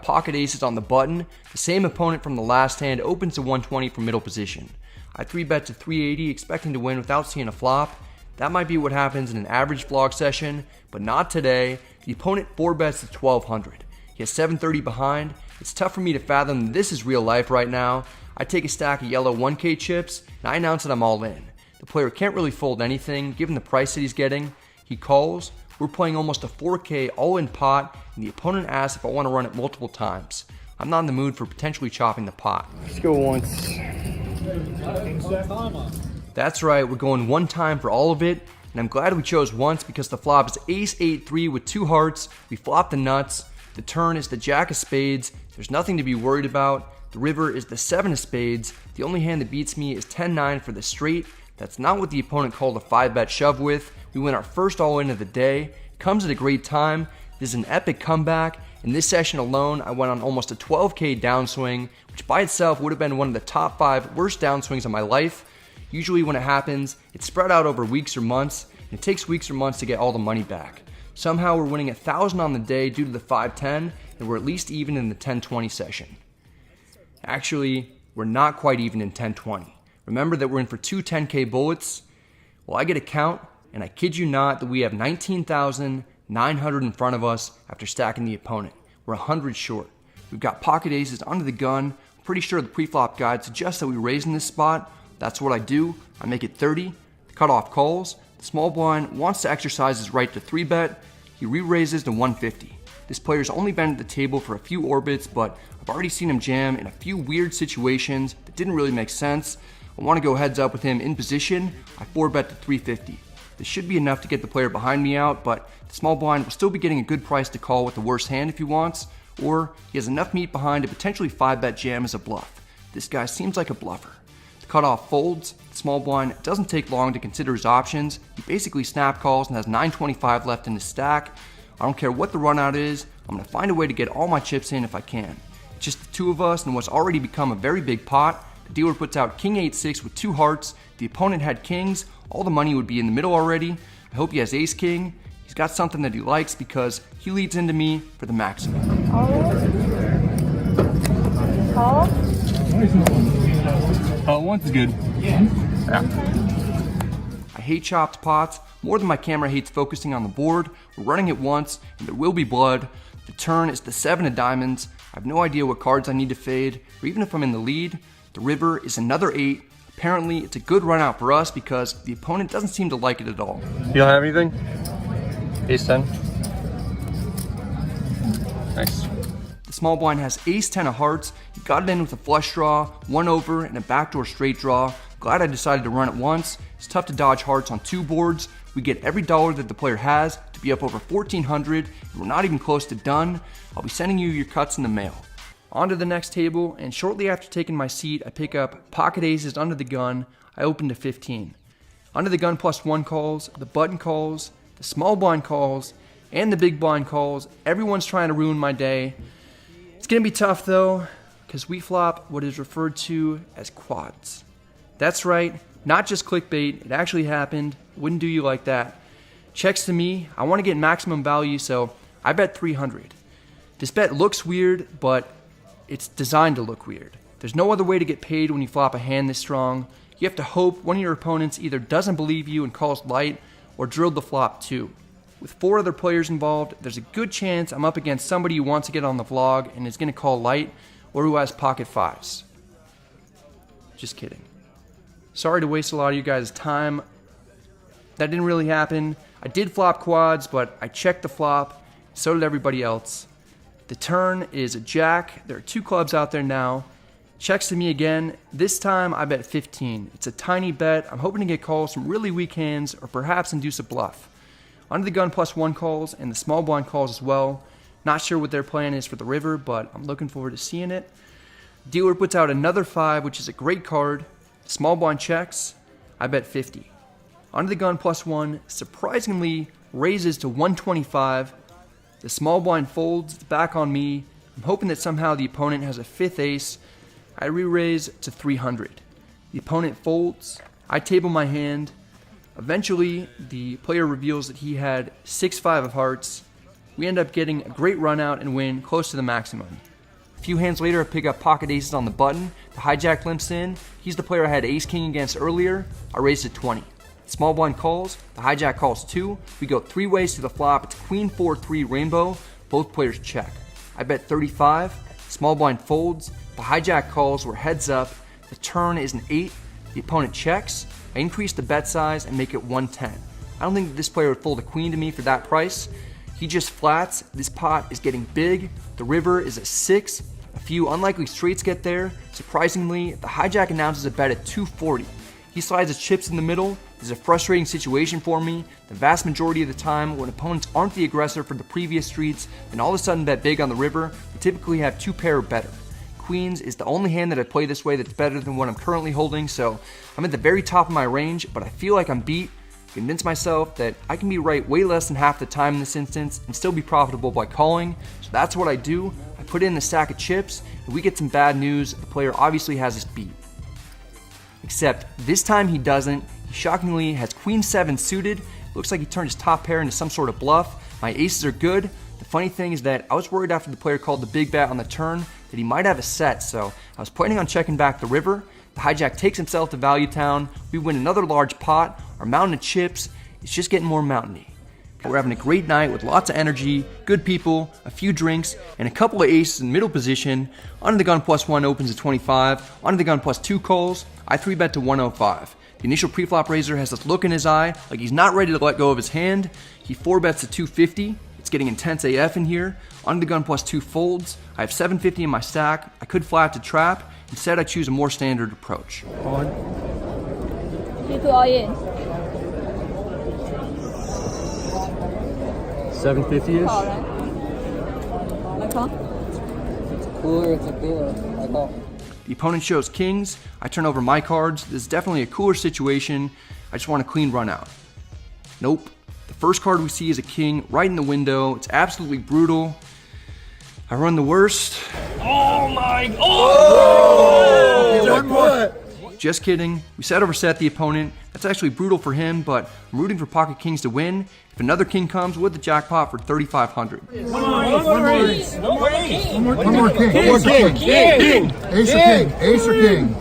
pocket aces on the button. The same opponent from the last hand opens to 120 from middle position. I 3-bet to 380, expecting to win without seeing a flop. That might be what happens in an average vlog session, but not today. The opponent 4-bets to 1200. He has 730 behind. It's tough for me to fathom that this is real life right now. I take a stack of yellow 1K chips, and I announce that I'm all in. The player can't really fold anything, given the price that he's getting. He calls. We're playing almost a 4K all-in pot, and the opponent asks if I want to run it multiple times. I'm not in the mood for potentially chopping the pot. Let's go once. That's right, we're going one time for all of it, and I'm glad we chose once because the flop is ace 8-3 with 2 hearts. We flop the nuts. The turn is the jack of spades. There's nothing to be worried about. The river is the 7 of spades. The only hand that beats me is 10-9 for the straight. That's not what the opponent called a 5-bet shove with. We win our first all-in of the day. It comes at a great time. This is an epic comeback. In this session alone, I went on almost a 12K downswing, which by itself would have been one of the top 5 worst downswings of my life. Usually when it happens, it's spread out over weeks or months, and it takes weeks or months to get all the money back. Somehow we're winning 1,000 on the day due to the 5-10, and we're at least even in the 10-20 session. Actually, we're not quite even in 10-20. Remember that we're in for 2 10K bullets? Well, I get a count, and I kid you not that we have 19,900 in front of us after stacking the opponent. We're 100 short. We've got pocket aces under the gun. I'm pretty sure the pre-flop guide suggests that we raise in this spot. That's what I do. I make it 30. The cutoff calls. The small blind wants to exercise his right to 3-bet. He re-raises to 150. This player's only been at the table for a few orbits, but I've already seen him jam in a few weird situations that didn't really make sense. I want to go heads up with him in position. I 4-bet to 350. This should be enough to get the player behind me out, but the small blind will still be getting a good price to call with the worst hand if he wants, or he has enough meat behind to potentially 5-bet jam as a bluff. This guy seems like a bluffer. The cutoff folds. The small blind doesn't take long to consider his options. He basically snap calls and has 925 left in his stack. I don't care what the run out is. I'm going to find a way to get all my chips in if I can. It's just the two of us in what's already become a very big pot. The dealer puts out king 8-6 with 2 hearts. The opponent had kings. All the money would be in the middle already. I hope he has ace king. He's got something that he likes because he leads into me for the maximum. Call? Once is good. Yeah. I hate chopped pots more than my camera hates focusing on the board. We're running it once, and there will be blood. The turn is the 7 of diamonds. I have no idea what cards I need to fade, or even if I'm in the lead. The river is another 8. Apparently, it's a good run out for us because the opponent doesn't seem to like it at all. You don't have anything? Ace 10. Nice. The small blind has ace 10 of hearts. He got it in with a flush draw, 1 over, and a backdoor straight draw. Glad I decided to run it once. It's tough to dodge hearts on 2 boards. We get every dollar that the player has to be up over 1,400, and we're not even close to done. I'll be sending you your cuts in the mail. On to the next table, and shortly after taking my seat, I pick up pocket aces under the gun. I open to 15. Under the gun +1 calls, the button calls, the small blind calls, and the big blind calls. Everyone's trying to ruin my day. It's going to be tough though, because we flop what is referred to as quads. That's right, not just clickbait, it actually happened. Wouldn't do you like that. Checks to me, I want to get maximum value, so I bet 300. This bet looks weird, but it's designed to look weird. There's no other way to get paid when you flop a hand this strong. You have to hope one of your opponents either doesn't believe you and calls light, or drilled the flop too. With 4 other players involved, there's a good chance I'm up against somebody who wants to get on the vlog and is going to call light, or who has pocket 5s. Just kidding. Sorry to waste a lot of you guys' time. That didn't really happen. I did flop quads, but I checked the flop. So did everybody else. The turn is a jack. There are 2 clubs out there now. Checks to me again. This time I bet 15. It's a tiny bet. I'm hoping to get calls from really weak hands or perhaps induce a bluff. Under the gun +1 calls and the small blind calls as well. Not sure what their plan is for the river, but I'm looking forward to seeing it. Dealer puts out another 5, which is a great card. Small blind checks. I bet 50. Under the gun +1 surprisingly raises to 125. The small blind folds. It's back on me. I'm hoping that somehow the opponent has a 5th ace. I re-raise to 300. The opponent folds. I table my hand. Eventually, the player reveals that he had 6-5 of hearts. We end up getting a great run out and win close to the maximum. A few hands later, I pick up pocket aces on the button. The hijack limps in. He's the player I had ace king against earlier. I raise to 20. Small blind calls. The hijack calls 2. We go 3 ways to the flop. It's queen 4-3 rainbow. Both players check. I bet 35. Small blind folds. The hijack calls. We're heads up. The turn is an 8. The opponent checks. I increase the bet size and make it 110. I don't think that this player would fold a queen to me for that price. He just flats. This pot is getting big. The river is at 6. A few unlikely straights get there. Surprisingly, the hijack announces a bet at 240. He slides his chips in the middle. This is a frustrating situation for me. The vast majority of the time, when opponents aren't the aggressor for the previous streets and all of a sudden bet big on the river, they typically have 2 pair or better. Queens is the only hand that I play this way that's better than what I'm currently holding, so I'm at the very top of my range, but I feel like I'm beat. Convince myself that I can be right way less than half the time in this instance and still be profitable by calling. So that's what I do. I put in the stack of chips. If we get some bad news, the player obviously has us beat. Except this time he doesn't. He shockingly has queen 7 suited. Looks like he turned his top pair into some sort of bluff. My aces are good. The funny thing is that I was worried after the player called the big bet on the turn that he might have a set, so I was planning on checking back the river. The hijack takes himself to Value Town. We win another large pot. Our mountain of chips is just getting more mountainy. We're having a great night with lots of energy, good people, a few drinks, and a couple of aces in middle position. Under the gun +1 opens at 25. Under the gun +2 calls. I 3-bet to 105. The initial preflop raiser has this look in his eye like he's not ready to let go of his hand. He 4-bets to 250. It's getting intense AF in here. Under the gun +2 folds. I have 750 in my stack. I could flat to trap. Instead, I choose a more standard approach. On. You put all in. 750-ish? Call, right? I call? Cooler, it's a cooler. I call. The opponent shows kings. I turn over my cards. This is definitely a cooler situation. I just want a clean run out. Nope. The first card we see is a king right in the window. It's absolutely brutal. I run the worst. Oh my! Oh! Jackpot! Just kidding. We set over set the opponent. That's actually brutal for him, but I'm rooting for pocket kings to win. If another king comes with the jackpot for 3,500. One more ace. One more king. King. Ace or king. Ace or king.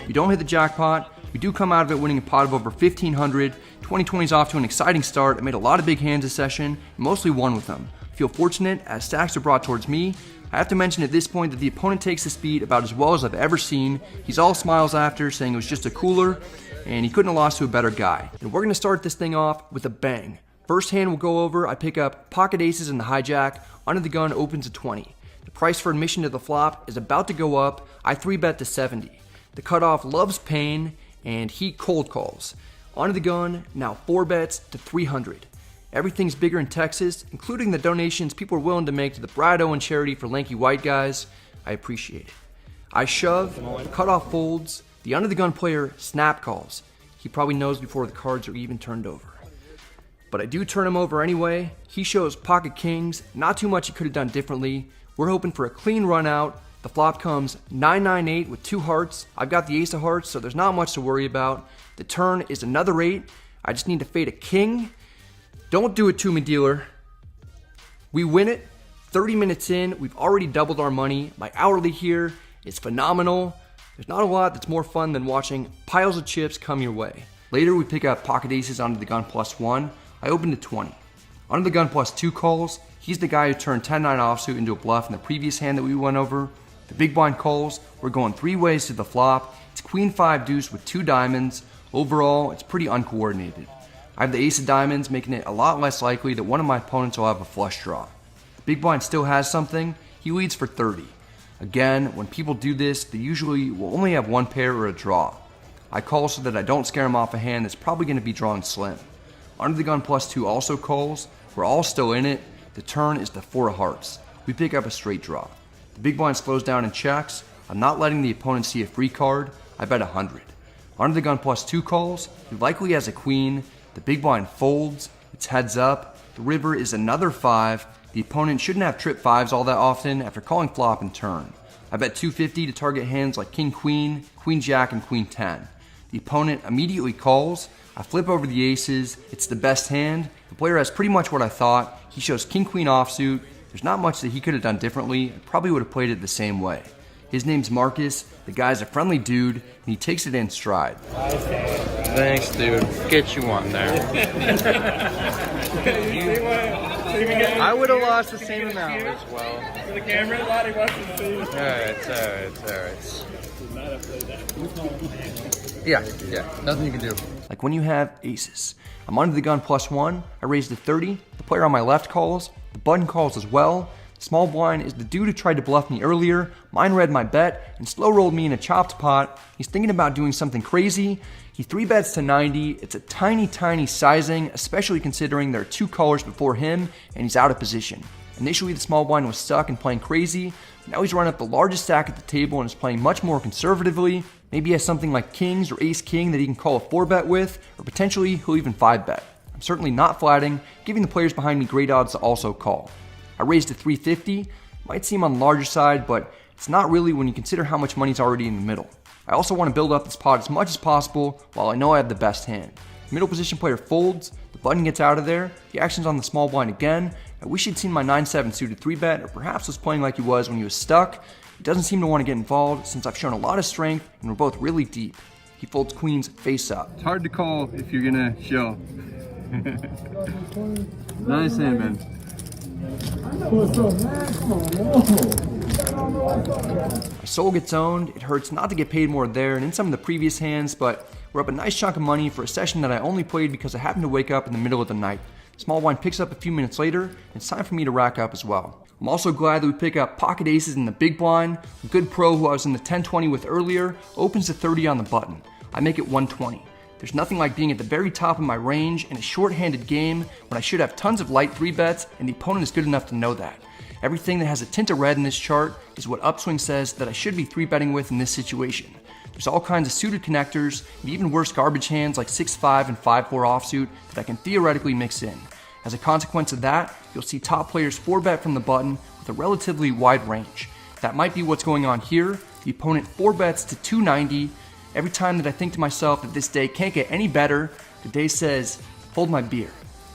You don't hit the jackpot. We do come out of it winning a pot of over 1,500. 2020's off to an exciting start. I made a lot of big hands this session, and mostly won with them. I feel fortunate as stacks are brought towards me. I have to mention at this point that the opponent takes the speed about as well as I've ever seen. He's all smiles after, saying it was just a cooler, and he couldn't have lost to a better guy. And we're going to start this thing off with a bang. First hand we'll go over, I pick up pocket aces in the hijack. Under the gun opens at 20. The price for admission to the flop is about to go up. I 3-bet to 70. The cutoff loves pain, and he cold calls. Under the gun, now 4-bets to 300. Everything's bigger in Texas, including the donations people are willing to make to the Brad Owen charity for lanky white guys. I appreciate it. I shove, the cutoff folds, the under the gun player snap calls. He probably knows before the cards are even turned over. But I do turn him over anyway. He shows pocket kings, not too much he could have done differently. We're hoping for a clean run out. The flop comes 9-9-8 with 2 hearts. I've got the ace of hearts, so there's not much to worry about. The turn is another 8. I just need to fade a king. Don't do it to me, dealer. We win it. 30 minutes in, we've already doubled our money. My hourly here is phenomenal. There's not a lot that's more fun than watching piles of chips come your way. Later, we pick up pocket aces under the gun +1. I open to 20. Under the gun +2 calls. He's the guy who turned 10-9 offsuit into a bluff in the previous hand that we went over. The big blind calls. We're going 3 ways to the flop. It's queen 5 deuce with 2 diamonds. Overall, it's pretty uncoordinated. I have the ace of diamonds, making it a lot less likely that one of my opponents will have a flush draw. The big blind still has something. He leads for 30. Again, when people do this, they usually will only have 1 pair or a draw. I call so that I don't scare him off a hand that's probably going to be drawn slim. Under the gun +2 also calls. We're all still in it. The turn is the 4 of hearts. We pick up a straight draw. The big blind slows down and checks. I'm not letting the opponent see a free card. I bet 100. Under the gun +2 calls. He likely has a queen. The big blind folds. It's heads up. The river is another 5. The opponent shouldn't have trip 5s all that often after calling flop and turn. I bet 250 to target hands like king queen, queen jack, and queen 10. The opponent immediately calls. I flip over the aces. It's the best hand. The player has pretty much what I thought. He shows king queen offsuit. There's not much that he could have done differently. I probably would have played it the same way. His name's Marcus, the guy's a friendly dude, and he takes it in stride. Thanks, dude. Get you one there. I would have lost the same amount as well. For the camera, a lot he wants to see. Alright. Yeah, nothing you can do. Like when you have aces. I'm under the gun +1, I raise to 30, the player on my left calls, the button calls as well. The small blind is the dude who tried to bluff me earlier, mine read my bet, and slow rolled me in a chopped pot. He's thinking about doing something crazy. He 3-bets to 90, it's a tiny sizing, especially considering there are 2 callers before him, and he's out of position. Initially the small blind was stuck and playing crazy, now he's run up the largest stack at the table and is playing much more conservatively. Maybe he has something like kings or ace-king that he can call a 4-bet with, or potentially he'll even 5-bet. I'm certainly not flatting, giving the players behind me great odds to also call. I raised to 350, might seem on the larger side, but it's not really when you consider how much money's already in the middle. I also want to build up this pot as much as possible while I know I have the best hand. The middle position player folds, the button gets out of there, the action's on the small blind again. I wish he'd seen my 9-7 suited 3-bet, or perhaps was playing like he was when he was stuck. He doesn't seem to want to get involved since I've shown a lot of strength and we're both really deep. He folds queens face up. It's hard to call if you're gonna show. Nice hand, man. My soul gets owned, it hurts not to get paid more there and in some of the previous hands, but we're up a nice chunk of money for a session that I only played because I happened to wake up in the middle of the night. Small blind picks up a few minutes later, and it's time for me to rack up as well. I'm also glad that we pick up pocket aces in the big blind. A good pro who I was in the 10-20 with earlier opens to 30 on the button. I make it 120. There's nothing like being at the very top of my range in a short-handed game when I should have tons of light 3-bets and the opponent is good enough to know that. Everything that has a tint of red in this chart is what Upswing says that I should be 3-betting with in this situation. There's all kinds of suited connectors and even worse garbage hands like 6-5 and 5-4 offsuit that I can theoretically mix in. As a consequence of that, you'll see top players 4-bet from the button with a relatively wide range. That might be what's going on here. The opponent 4-bets to 290. Every time that I think to myself that this day can't get any better, the day says, hold my beer.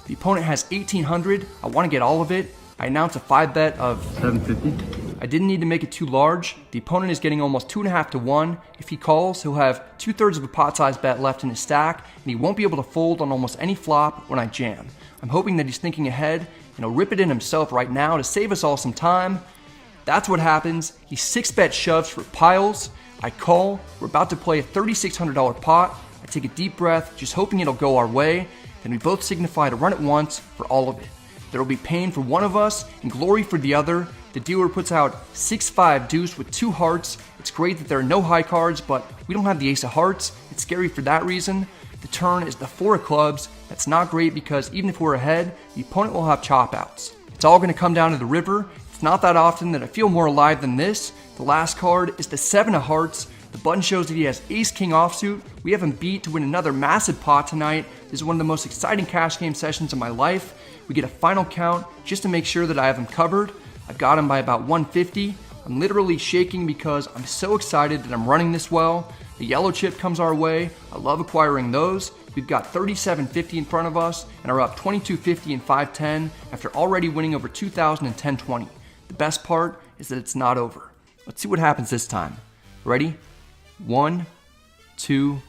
The opponent has 1800, I want to get all of it. I announce a 5-bet of 750. I didn't need to make it too large. The opponent is getting almost 2.5 to 1. If he calls, he'll have 2/3 of a pot-sized bet left in his stack, and he won't be able to fold on almost any flop when I jam. I'm hoping that he's thinking ahead, and he'll rip it in himself right now to save us all some time. That's what happens. He 6-bet shoves for piles. I call. We're about to play a $3,600 pot. I take a deep breath, just hoping it'll go our way. Then we both signify to run it once for all of it. There will be pain for one of us and glory for the other. The dealer puts out 6-5 deuce with 2 hearts. It's great that there are no high cards, but we don't have the ace of hearts. It's scary for that reason. The turn is the 4 of clubs. That's not great because even if we're ahead, the opponent will have chop outs. It's all going to come down to the river. It's not that often that I feel more alive than this. The last card is the 7 of hearts. The button shows that he has ace-king offsuit. We have him beat to win another massive pot tonight. This is one of the most exciting cash game sessions of my life. We get a final count just to make sure that I have him covered. I've got him by about 150. I'm literally shaking because I'm so excited that I'm running this well. The yellow chip comes our way. I love acquiring those. We've got 3750 in front of us and are up 2250 and 510 after already winning over 2000 and 1020. The best part is that it's not over. Let's see what happens this time. Ready? 1, 2,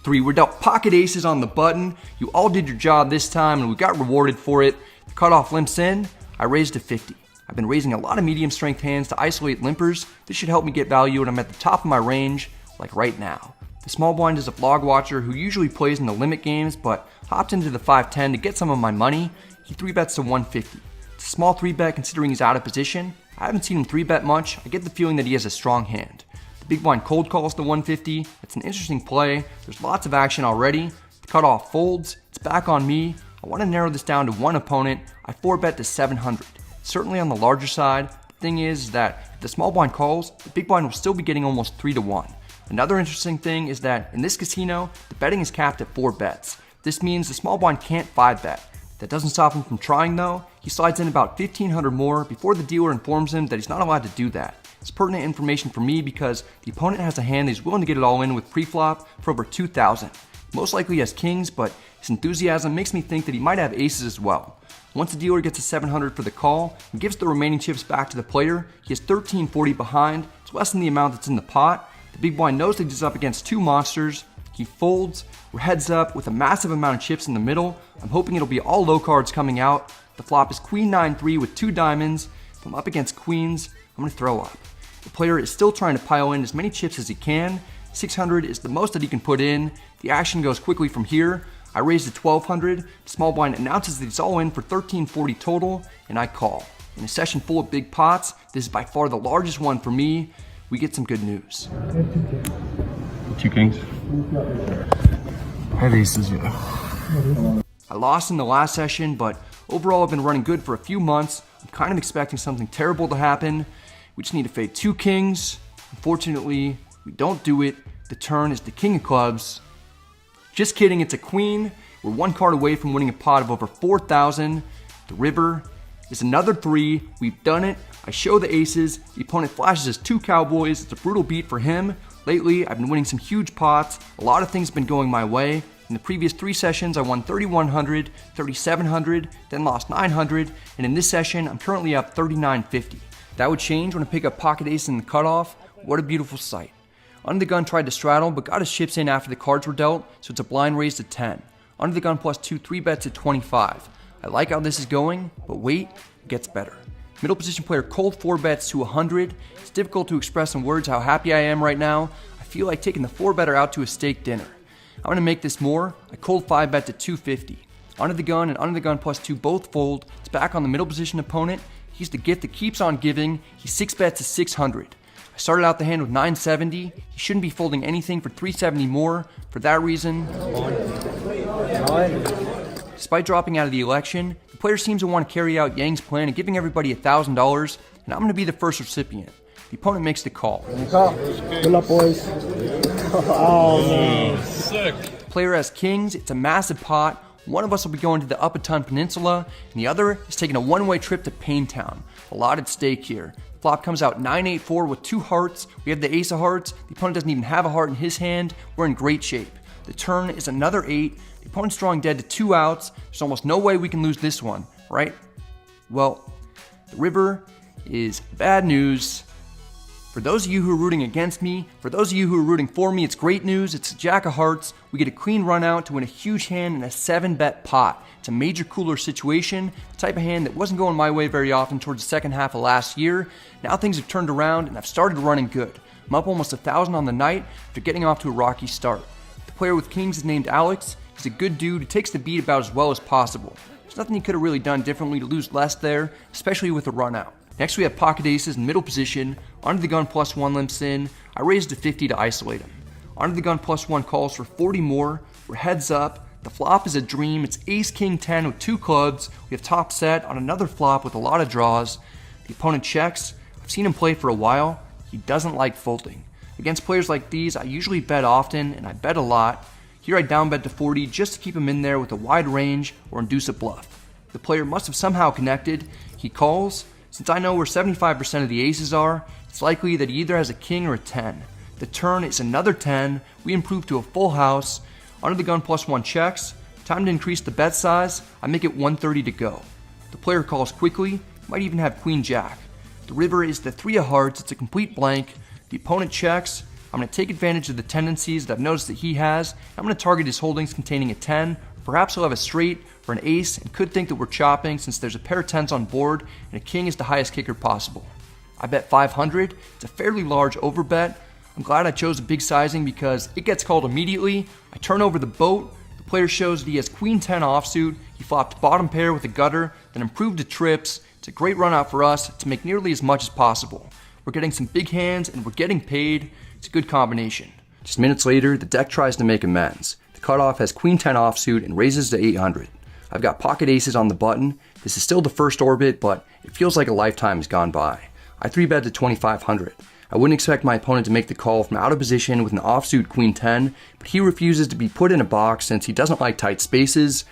3. We're dealt pocket aces on the button. You all did your job this time and we got rewarded for it. The cutoff limps in. I raised to 50. I've been raising a lot of medium strength hands to isolate limpers. This should help me get value when I'm at the top of my range, like right now. The small blind is a vlog watcher who usually plays in the limit games, but hopped into the 5-10 to get some of my money. He 3-bets to 150. It's a small 3-bet considering he's out of position. I haven't seen him 3-bet much. I get the feeling that he has a strong hand. The big blind cold calls to 150. It's an interesting play. There's lots of action already. The cutoff folds. It's back on me. I want to narrow this down to one opponent. I 4-bet to 700. Certainly on the larger side. The thing is that if the small blind calls, the big blind will still be getting almost 3 to 1. Another interesting thing is that in this casino, the betting is capped at 4 bets. This means the small blind can't 5-bet. That doesn't stop him from trying though. He slides in about 1,500 more before the dealer informs him that he's not allowed to do that. It's pertinent information for me because the opponent has a hand that he's willing to get it all in with pre-flop for over 2,000. Most likely he has kings, but his enthusiasm makes me think that he might have aces as well. Once the dealer gets a 700 for the call and gives the remaining chips back to the player, he has 1340 behind. It's less than the amount that's in the pot. The big blind knows that he's up against two monsters. He folds. We're heads up with a massive amount of chips in the middle. I'm hoping it'll be all low cards coming out. The flop is queen 9-3 with two diamonds. If I'm up against queens, I'm gonna throw up. The player is still trying to pile in as many chips as he can. 600 is the most that he can put in. The action goes quickly from here. I raise to 1200. The small blind announces that he's all in for 1340 total, and I call. In a session full of big pots, this is by far the largest one for me. We get some good news. 2 kings. I have aces, yeah. I lost in the last session, but overall I've been running good for a few months. I'm kind of expecting something terrible to happen. We just need to fade 2 kings. Unfortunately, we don't do it. The turn is the king of clubs. Just kidding, it's a queen. We're 1 card away from winning a pot of over 4,000. The river is another 3. We've done it. I show the aces. The opponent flashes his 2 cowboys. It's a brutal beat for him. Lately, I've been winning some huge pots. A lot of things have been going my way. In the previous 3 sessions, I won 3,100, 3,700, then lost 900, and in this session, I'm currently up 3,950. That would change when I pick up pocket ace in the cutoff. What a beautiful sight. Under the gun tried to straddle, but got his chips in after the cards were dealt, so it's a blind raise to 10. Under the gun plus 2, 3 bets at 25. I like how this is going, but wait, it gets better. Middle position player cold 4 bets to 100. It's difficult to express in words how happy I am right now. I feel like taking the 4-better out to a steak dinner. I'm gonna make this more. I cold 5 bet to 250. Under the gun and under the gun plus 2 both fold. It's back on the middle position opponent. He's the gift that keeps on giving. He 6 bets to 600. I started out the hand with 970. He shouldn't be folding anything for 370 more. For that reason, despite dropping out of the election, the player seems to want to carry out Yang's plan of giving everybody $1,000, and I'm going to be the first recipient. The opponent makes the call. Good luck, boys. Oh, man. Sick. Player has kings. It's a massive pot. One of us will be going to the Upton Peninsula, and the other is taking a one-way trip to Paintown. A lot at stake here. Flop comes out 9-8-4 with 2 hearts. We have the ace of hearts. The opponent doesn't even have a heart in his hand. We're in great shape. The turn is another 8. The opponent's drawing dead to 2 outs. There's almost no way we can lose this one, right? Well, the river is bad news. For those of you who are rooting against me, for those of you who are rooting for me, it's great news. It's a jack of hearts. We get a clean run out to win a huge hand in a 7-bet pot. It's a major cooler situation, the type of hand that wasn't going my way very often towards the second half of last year. Now things have turned around and I've started running good. I'm up almost 1,000 on the night after getting off to a rocky start. The player with kings is named Alex. He's a good dude who takes the beat about as well as possible. There's nothing he could have really done differently to lose less there, especially with a run out. Next we have pocket aces in middle position. Under the gun plus 1 limps in. I raise to 50 to isolate him. Under the gun plus 1 calls for 40 more. We're heads up. The flop is a dream. It's ace king 10 with 2 clubs. We have top set on another flop with a lot of draws. The opponent checks. I've seen him play for a while. He doesn't like folding. Against players like these, I usually bet often and I bet a lot. Here I down bet to 40 just to keep him in there with a wide range or induce a bluff. The player must have somehow connected. He calls. Since I know where 75% of the aces are, it's likely that he either has a king or a 10. The turn is another 10. We improve to a full house. Under the gun plus 1 checks. Time to increase the bet size. I make it 130 to go. The player calls quickly. Might even have queen jack. The river is the 3 of hearts. It's a complete blank. The opponent checks. I'm going to take advantage of the tendencies that I've noticed that he has. I'm going to target his holdings containing a 10. Perhaps he'll have a straight or an ace and could think that we're chopping since there's a pair of 10s on board and a king is the highest kicker possible. I bet 500. It's a fairly large overbet. I'm glad I chose a big sizing because it gets called immediately. I turn over the boat. The player shows that he has queen 10 offsuit. He flopped bottom pair with a gutter, then improved to trips. It's a great run out for us to make nearly as much as possible. We're getting some big hands and we're getting paid. It's a good combination. Just minutes later, the deck tries to make amends. The cutoff has queen 10 offsuit and raises to 800. I've got pocket aces on the button. This is still the first orbit, but it feels like a lifetime has gone by. I 3-bet to 2,500. I wouldn't expect my opponent to make the call from out of position with an offsuit queen 10, but he refuses to be put in a box since he doesn't like tight spaces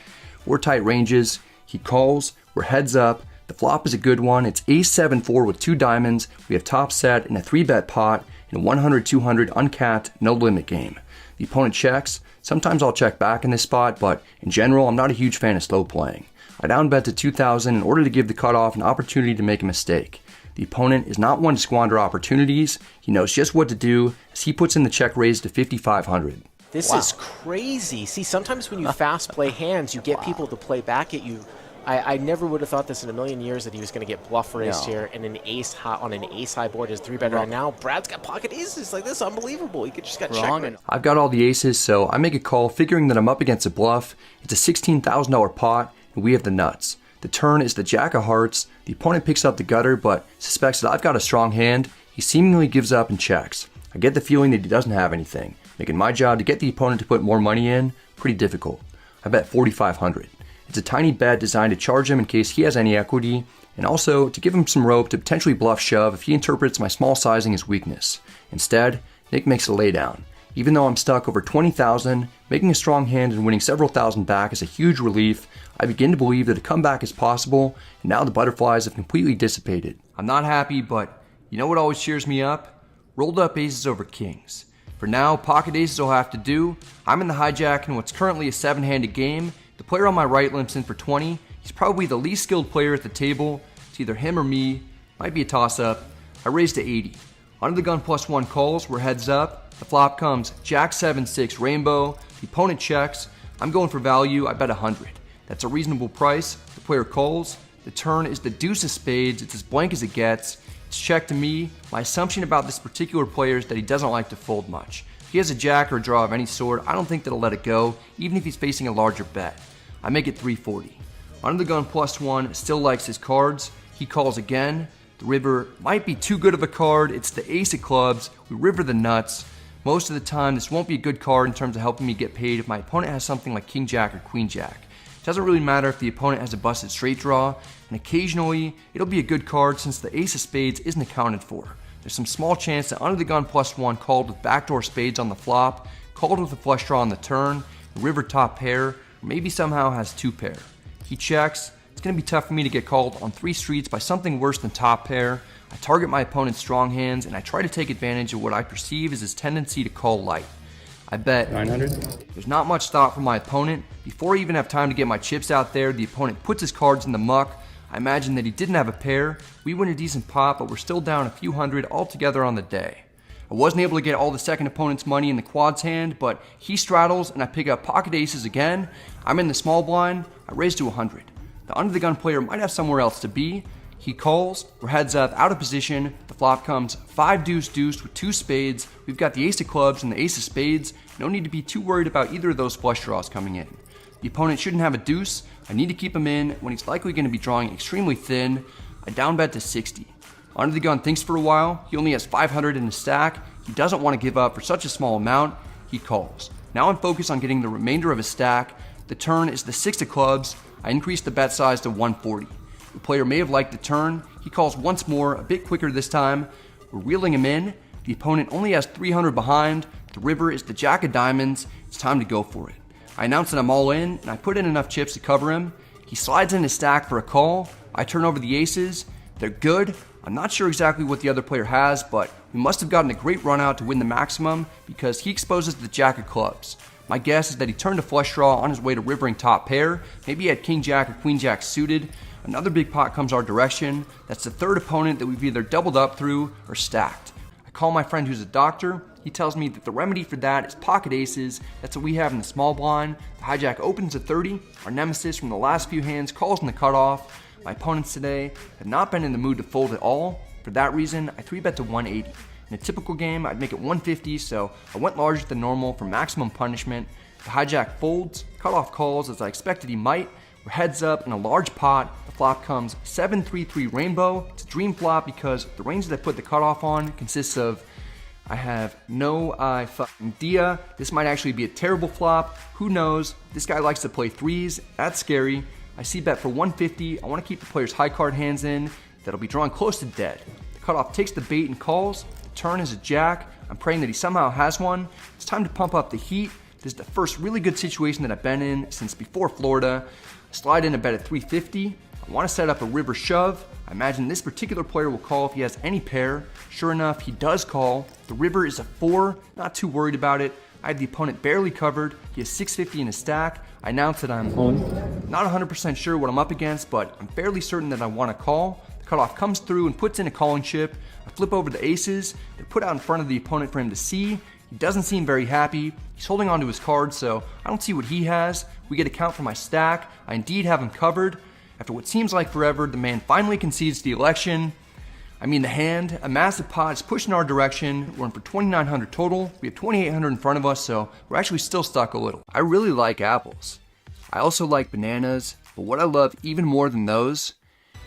or tight ranges. He calls, we're heads up. The flop is a good one. It's ace 7-4 with 2 diamonds. We have top set in a 3-bet pot in a 100-200 uncapped, no limit game. The opponent checks. Sometimes I'll check back in this spot, but in general, I'm not a huge fan of slow playing. I down bet to 2,000 in order to give the cutoff an opportunity to make a mistake. The opponent is not one to squander opportunities. He knows just what to do as he puts in the check raise to 5,500. This is crazy. See, sometimes when you fast play hands, you get people to play back at you. I never would have thought this in a million years that he was going to get bluff raised here and an ace high on an ace high board is 3-bet right now. Brad's got pocket aces like this, unbelievable. He just got checked. I've got all the aces, so I make a call figuring that I'm up against a bluff. It's a $16,000 pot, and we have the nuts. The turn is the jack of hearts. The opponent picks up the gutter, but suspects that I've got a strong hand. He seemingly gives up and checks. I get the feeling that he doesn't have anything, making my job to get the opponent to put more money in pretty difficult. I bet 4,500. It's a tiny bet designed to charge him in case he has any equity, and also to give him some rope to potentially bluff shove if he interprets my small sizing as weakness. Instead, Nick makes a laydown. Even though I'm stuck over 20,000, making a strong hand and winning several thousand back is a huge relief. I begin to believe that a comeback is possible, and now the butterflies have completely dissipated. I'm not happy, but you know what always cheers me up? Rolled up aces over kings. For now, pocket aces will have to do. I'm in the hijack in what's currently a 7-handed game. The player on my right limps in for 20. He's probably the least skilled player at the table. It's either him or me. Might be a toss-up. I raise to 80. Under the gun +1 calls, we're heads up. The flop comes Jack 7-6 rainbow. The opponent checks. I'm going for value. I bet 100. That's a reasonable price. The player calls. The turn is the deuce of spades. It's as blank as it gets. It's check to me. My assumption about this particular player is that he doesn't like to fold much. If he has a jack or a draw of any sort, I don't think that he'll let it go, even if he's facing a larger bet. I make it 340. Under the gun +1 still likes his cards. He calls again. The river might be too good of a card. It's the ace of clubs. We river the nuts. Most of the time, this won't be a good card in terms of helping me get paid if my opponent has something like king jack or queen jack. It doesn't really matter if the opponent has a busted straight draw, and occasionally it'll be a good card since the ace of spades isn't accounted for. There's some small chance that under the gun +1 called with backdoor spades on the flop, called with a flush draw on the turn, the river top pair, or maybe somehow has 2 pair. He checks. It's going to be tough for me to get called on 3 streets by something worse than top pair. I target my opponent's strong hands, and I try to take advantage of what I perceive as his tendency to call light. I bet 900. There's not much thought from my opponent. Before I even have time to get my chips out there, the opponent puts his cards in the muck. I imagine that he didn't have a pair. We win a decent pot, but we're still down a few hundred altogether on the day. I wasn't able to get all the second opponent's money in the quads hand, but he straddles and I pick up pocket aces again. I'm in the small blind. I raise to 100. The under the gun player might have somewhere else to be. He calls, we're heads up, out of position. The flop comes 5 deuce deuce with 2 spades. We've got the ace of clubs and the ace of spades. No need to be too worried about either of those flush draws coming in. The opponent shouldn't have a deuce. I need to keep him in when he's likely going to be drawing extremely thin. I down bet to 60. Under the gun thinks for a while. He only has 500 in his stack. He doesn't want to give up for such a small amount. He calls. Now I'm focused on getting the remainder of his stack. The turn is the 6 of clubs. I increase the bet size to 140. The player may have liked the turn. He calls once more, a bit quicker this time. We're reeling him in. The opponent only has 300 behind. The river is the jack of diamonds. It's time to go for it. I announce that I'm all in, and I put in enough chips to cover him. He slides in his stack for a call. I turn over the aces. They're good. I'm not sure exactly what the other player has, but we must have gotten a great run out to win the maximum because he exposes the jack of clubs. My guess is that he turned a flush draw on his way to rivering top pair. Maybe he had king jack or queen jack suited. Another big pot comes our direction. That's the third opponent that we've either doubled up through or stacked. I call my friend who's a doctor. He tells me that the remedy for that is pocket aces. That's what we have in the small blind. The hijack opens at 30. Our nemesis from the last few hands calls in the cutoff. My opponents today have not been in the mood to fold at all. For that reason, I 3-bet to 180. In a typical game, I'd make it 150, so I went larger than normal for maximum punishment. The hijack folds, cutoff calls as I expected he might. We're heads up in a large pot. The flop comes 7-3-3 rainbow. It's a dream flop because the range that I put the cutoff on consists of, I have no idea. This might actually be a terrible flop. Who knows? This guy likes to play threes. That's scary. I see bet for 150. I want to keep the player's high card hands in. That'll be drawn close to dead. The cutoff takes the bait and calls. The turn is a jack. I'm praying that he somehow has one. It's time to pump up the heat. This is the first really good situation that I've been in since before Florida. I slide in a bet at 350. I want to set up a river shove. I imagine this particular player will call if he has any pair. Sure enough, he does call. The river is a 4. Not too worried about it. I have the opponent barely covered. He has 650 in his stack. I announce that I'm not 100% sure what I'm up against, but I'm fairly certain that I want to call. The cutoff comes through and puts in a calling chip. I flip over the aces. They're put out in front of the opponent for him to see. He doesn't seem very happy. He's holding onto his cards, so I don't see what he has. We get a count for my stack. I indeed have him covered. After what seems like forever, the man finally concedes the election. I mean the hand, a massive pot is pushed in our direction. We're in for 2,900 total. We have 2,800 in front of us, so we're actually still stuck a little. I really like apples. I also like bananas, but what I love even more than those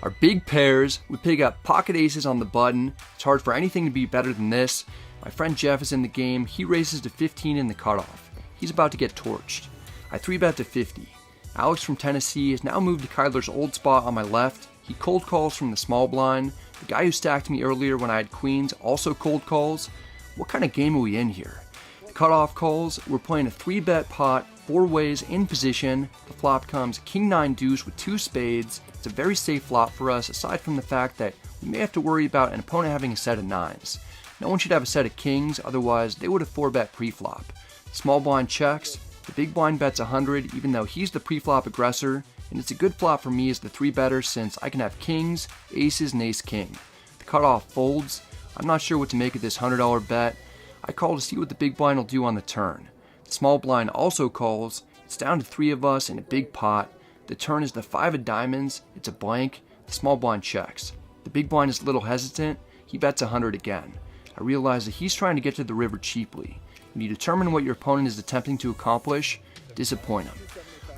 are big pairs. We pick up pocket aces on the button. It's hard for anything to be better than this. My friend Jeff is in the game. He races to 15 in the cutoff. He's about to get torched. I 3-bet to 50. Alex from Tennessee has now moved to Kyler's old spot on my left. He cold calls from the small blind. The guy who stacked me earlier when I had queens also cold calls. What kind of game are we in here? The cutoff calls. We're playing a 3-bet pot, 4 ways in position. The flop comes king 9 deuce with 2 spades. It's a very safe flop for us, aside from the fact that we may have to worry about an opponent having a set of 9s. No one should have a set of kings, otherwise they would have 4-bet pre-flop. Small blind checks. The big blind bets 100, even though he's the pre-flop aggressor. And it's a good flop for me as the 3-better since I can have kings, aces, and ace-king. The cutoff folds. I'm not sure what to make of this $100 bet. I call to see what the big blind will do on the turn. The small blind also calls. It's down to 3 of us in a big pot. The turn is the 5 of diamonds. It's a blank. The small blind checks. The big blind is a little hesitant. He bets 100 again. I realize that he's trying to get to the river cheaply. When you determine what your opponent is attempting to accomplish, disappoint him.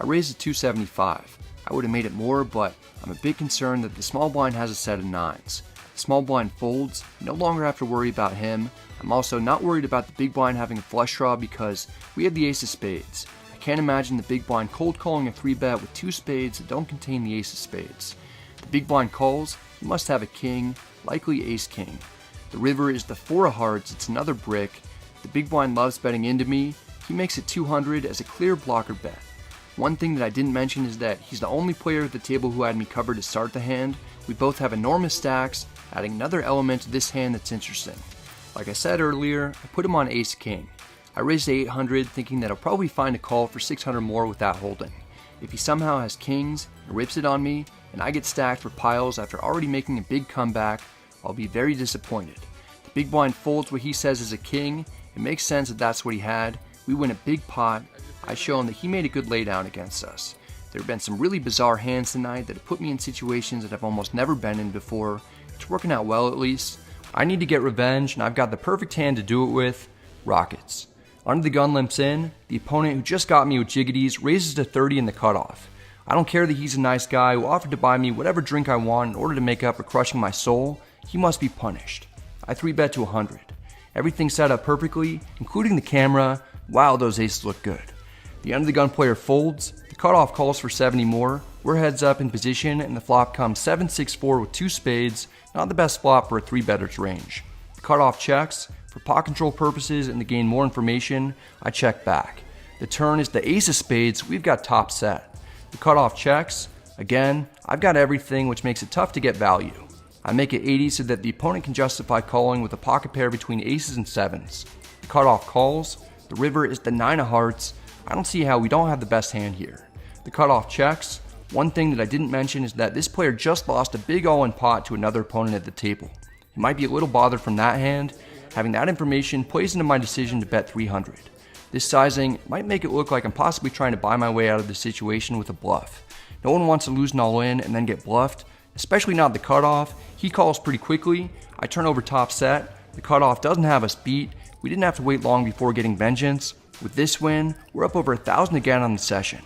I raised to 275. I would have made it more, but I'm a bit concerned that the small blind has a set of 9s. The small blind folds. I no longer have to worry about him. I'm also not worried about the big blind having a flush draw because we have the ace of spades. I can't imagine the big blind cold calling a 3-bet with 2 spades that don't contain the ace of spades. The big blind calls. He must have a king, likely ace-king. The river is the 4 of hearts. It's another brick. The big blind loves betting into me. He makes it 200 as a clear blocker bet. One thing that I didn't mention is that he's the only player at the table who had me covered to start the hand. We both have enormous stacks, adding another element to this hand that's interesting. Like I said earlier, I put him on ace-king. I raised to 800 thinking that I'll probably find a call for 600 more without holding. If he somehow has kings and rips it on me, and I get stacked for piles after already making a big comeback, I'll be very disappointed. The big blind folds what he says is a king. It makes sense that that's what he had. We win a big pot. I show him that he made a good laydown against us. There have been some really bizarre hands tonight that have put me in situations that I've almost never been in before. It's working out well at least. I need to get revenge, and I've got the perfect hand to do it with. Rockets. Under the gun limps in. The opponent who just got me with jiggities raises to 30 in the cutoff. I don't care that he's a nice guy who offered to buy me whatever drink I want in order to make up for crushing my soul. He must be punished. I 3-bet to 100. Everything set up perfectly, including the camera. Wow, those aces look good. The under the gun player folds. The cutoff calls for 70 more. We're heads up in position, and the flop comes 7-6-4 with 2 spades. Not the best flop for a 3-better's range. The cutoff checks. For pot control purposes and to gain more information, I check back. The turn is the ace of spades. We've got top set. The cutoff checks. Again, I've got everything, which makes it tough to get value. I make it 80 so that the opponent can justify calling with a pocket pair between aces and 7s. The cutoff calls. The river is the 9 of hearts. I don't see how we don't have the best hand here. The cutoff checks. One thing that I didn't mention is that this player just lost a big all-in pot to another opponent at the table. He might be a little bothered from that hand. Having that information plays into my decision to bet 300. This sizing might make it look like I'm possibly trying to buy my way out of the situation with a bluff. No one wants to lose an all-in and then get bluffed, especially not the cutoff. He calls pretty quickly. I turn over top set. The cutoff doesn't have us beat. We didn't have to wait long before getting vengeance. With this win, we're up over 1,000 again on the session.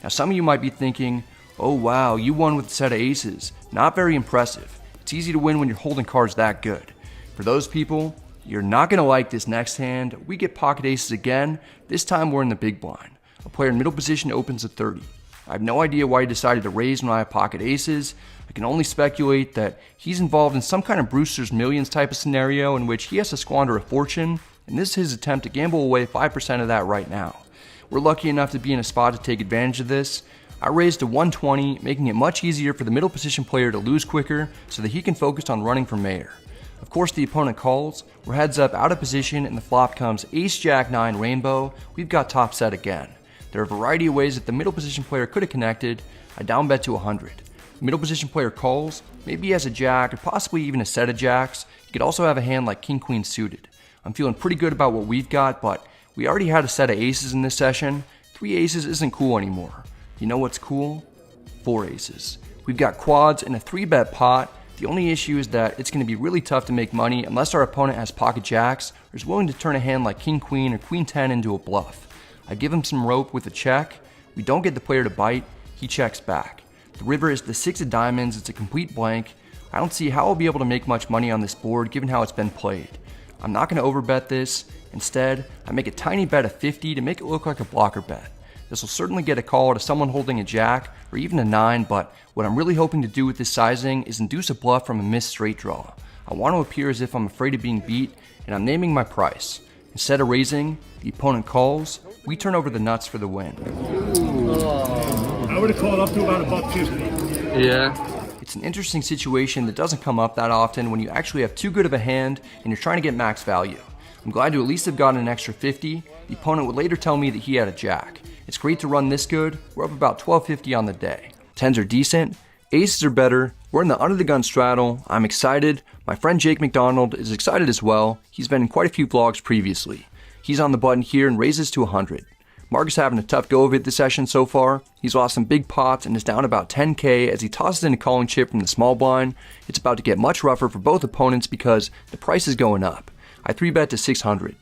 Now some of you might be thinking, oh wow, you won with a set of aces. Not very impressive. It's easy to win when you're holding cards that good. For those people, you're not going to like this next hand. We get pocket aces again. This time we're in the big blind. A player in middle position opens at 30. I have no idea why he decided to raise when I have pocket aces. I can only speculate that he's involved in some kind of Brewster's Millions type of scenario in which he has to squander a fortune, and this is his attempt to gamble away 5% of that right now. We're lucky enough to be in a spot to take advantage of this. I raised to 120, making it much easier for the middle position player to lose quicker so that he can focus on running for mayor. Of course the opponent calls, we're heads up out of position, and the flop comes ace jack 9 rainbow. We've got top set again. There are a variety of ways that the middle position player could have connected. I down bet to 100. The middle position player calls, maybe he has a jack or possibly even a set of jacks. He could also have a hand like king queen suited. I'm feeling pretty good about what we've got, but we already had a set of aces in this session. 3 aces isn't cool anymore. You know what's cool? 4 aces. We've got quads in a 3-bet pot. The only issue is that it's going to be really tough to make money unless our opponent has pocket jacks or is willing to turn a hand like king queen or queen 10 into a bluff. I give him some rope with a check. We don't get the player to bite. He checks back. The river is the 6 of diamonds. It's a complete blank. I don't see how I'll be able to make much money on this board given how it's been played. I'm not going to overbet this. Instead, I make a tiny bet of 50 to make it look like a blocker bet. This will certainly get a call to someone holding a jack or even a 9, but what I'm really hoping to do with this sizing is induce a bluff from a missed straight draw. I want to appear as if I'm afraid of being beat, and I'm naming my price. Instead of raising, the opponent calls, we turn over the nuts for the win. I would have called up to about $1.50. Yeah. It's an interesting situation that doesn't come up that often when you actually have too good of a hand and you're trying to get max value. I'm glad to at least have gotten an extra 50. The opponent would later tell me that he had a jack. It's great to run this good. We're up about $12.50 on the day. 10s are decent. Aces are better. We're in the under the gun straddle. I'm excited. My friend Jake McDonald is excited as well. He's been in quite a few vlogs previously. He's on the button here and raises to 100. Mark is having a tough go of it this session so far. He's lost some big pots and is down about 10K as he tosses in a calling chip from the small blind. It's about to get much rougher for both opponents because the price is going up. I 3-bet to 600.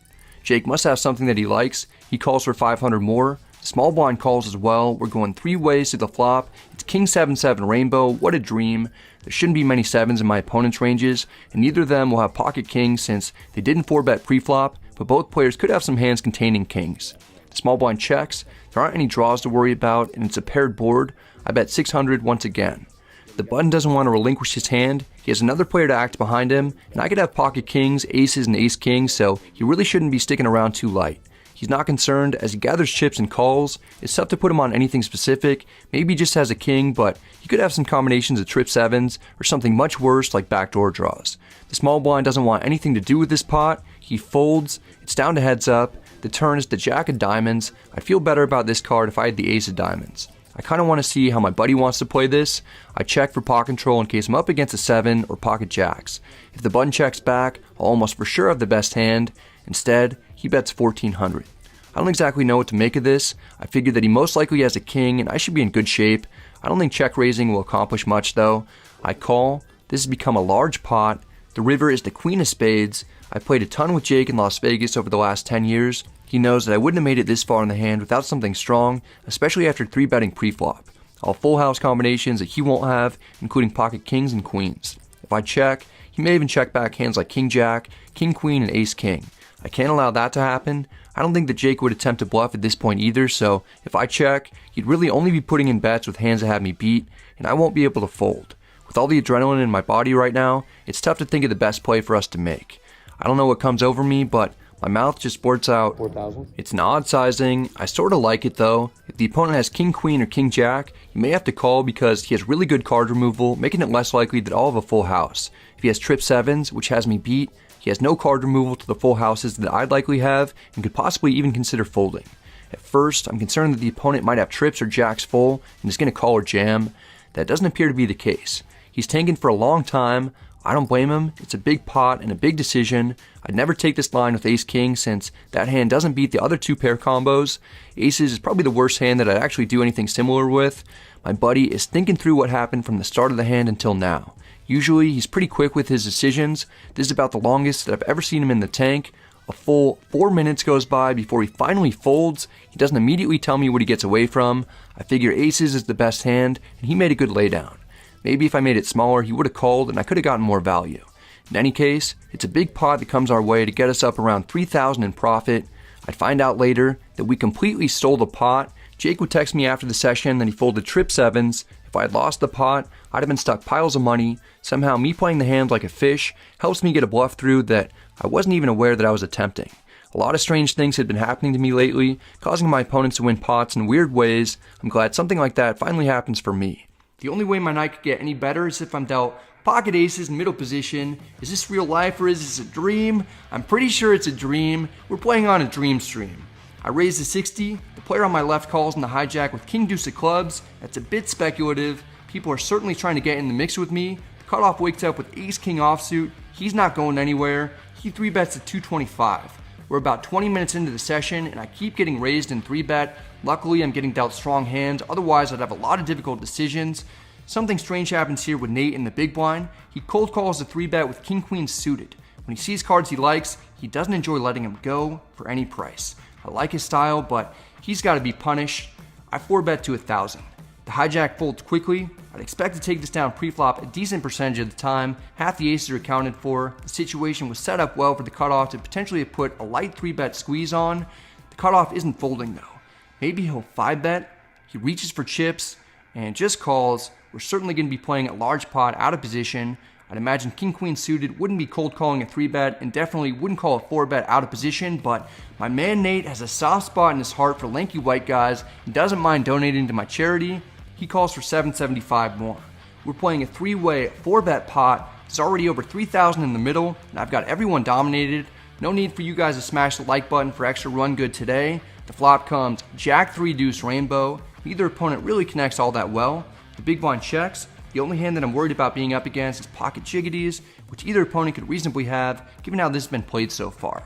Jake must have something that he likes. He calls for 500 more. Small blind calls as well. We're going 3 ways to the flop. It's king 7-7 rainbow. What a dream. There shouldn't be many 7s in my opponent's ranges, and neither of them will have pocket kings since they didn't 4-bet pre-flop, but both players could have some hands containing kings. The small blind checks. There aren't any draws to worry about, and it's a paired board. I bet 600 once again. The button doesn't want to relinquish his hand. He has another player to act behind him, and I could have pocket kings, aces, and ace kings, so he really shouldn't be sticking around too light. He's not concerned as he gathers chips and calls. It's tough to put him on anything specific. Maybe he just has a king, but he could have some combinations of trip 7s or something much worse like backdoor draws. The small blind doesn't want anything to do with this pot. He folds. It's down to heads up. The turn is the jack of diamonds. I'd feel better about this card if I had the ace of diamonds. I kind of want to see how my buddy wants to play this. I check for pot control in case I'm up against a 7 or pocket jacks. If the button checks back, I'll almost for sure have the best hand. Instead, he bets 1400. I don't exactly know what to make of this. I figured that he most likely has a king and I should be in good shape. I don't think check raising will accomplish much though. I call. This has become a large pot. The river is the queen of spades. I played a ton with Jake in Las Vegas over the last 10 years. He knows that I wouldn't have made it this far in the hand without something strong, especially after 3-betting pre-flop. I'll full house combinations that he won't have, including pocket kings and queens. If I check, he may even check back hands like king jack, king queen, and ace king. I can't allow that to happen. I don't think that Jake would attempt to bluff at this point either, so if I check, he'd really only be putting in bets with hands that have me beat, and I won't be able to fold. With all the adrenaline in my body right now, it's tough to think of the best play for us to make. I don't know what comes over me, but my mouth just blurts out 4,000. It's an odd sizing. I sort of like it though. If the opponent has king queen or king jack, he may have to call because he has really good card removal, making it less likely that I'll have a full house. If he has trip 7s, which has me beat, he has no card removal to the full houses that I'd likely have and could possibly even consider folding. At first, I'm concerned that the opponent might have trips or jacks full and is going to call or jam. That doesn't appear to be the case. He's tanking for a long time. I don't blame him. It's a big pot and a big decision. I'd never take this line with ace-king since that hand doesn't beat the other 2 pair combos. Aces is probably the worst hand that I'd actually do anything similar with. My buddy is thinking through what happened from the start of the hand until now. Usually, he's pretty quick with his decisions. This is about the longest that I've ever seen him in the tank. A full 4 minutes goes by before he finally folds. He doesn't immediately tell me what he gets away from. I figure aces is the best hand, and he made a good laydown. Maybe if I made it smaller, he would have called and I could have gotten more value. In any case, it's a big pot that comes our way to get us up around 3,000 in profit. I'd find out later that we completely stole the pot. Jake would text me after the session that he folded trip 7s. If I had lost the pot, I'd have been stuck piles of money. Somehow me playing the hand like a fish helps me get a bluff through that I wasn't even aware that I was attempting. A lot of strange things had been happening to me lately, causing my opponents to win pots in weird ways. I'm glad something like that finally happens for me. The only way my night could get any better is if I'm dealt pocket aces in middle position. Is this real life or is this a dream? I'm pretty sure it's a dream. We're playing on a dream stream. I raise to 60. The player on my left calls in the hijack with king deuce of clubs. That's a bit speculative. People are certainly trying to get in the mix with me. The cutoff wakes up with ace king offsuit. He's not going anywhere. He 3-bets to 225. We're about 20 minutes into the session and I keep getting raised in 3-bet. Luckily, I'm getting dealt strong hands. Otherwise, I'd have a lot of difficult decisions. Something strange happens here with Nate in the big blind. He cold calls a 3-bet with king queen suited. When he sees cards he likes, he doesn't enjoy letting him go for any price. I like his style, but he's got to be punished. I 4-bet to 1,000. The hijack folds quickly. I'd expect to take this down pre-flop a decent percentage of the time. Half the aces are accounted for. The situation was set up well for the cutoff to potentially put a light 3-bet squeeze on. The cutoff isn't folding though. Maybe he'll 5-bet. He reaches for chips and just calls. We're certainly going to be playing a large pot out of position. I'd imagine king queen suited wouldn't be cold calling a 3-bet and definitely wouldn't call a 4-bet out of position, but my man Nate has a soft spot in his heart for lanky white guys and doesn't mind donating to my charity. He calls for $775 more. We're playing a 3-way 4-bet pot. It's already over 3,000 in the middle and I've got everyone dominated. No need for you guys to smash the like button for extra run good today. The flop comes jack 3 deuce rainbow. Neither opponent really connects all that well. The big blind checks. The only hand that I'm worried about being up against is pocket jiggities, which either opponent could reasonably have, given how this has been played so far.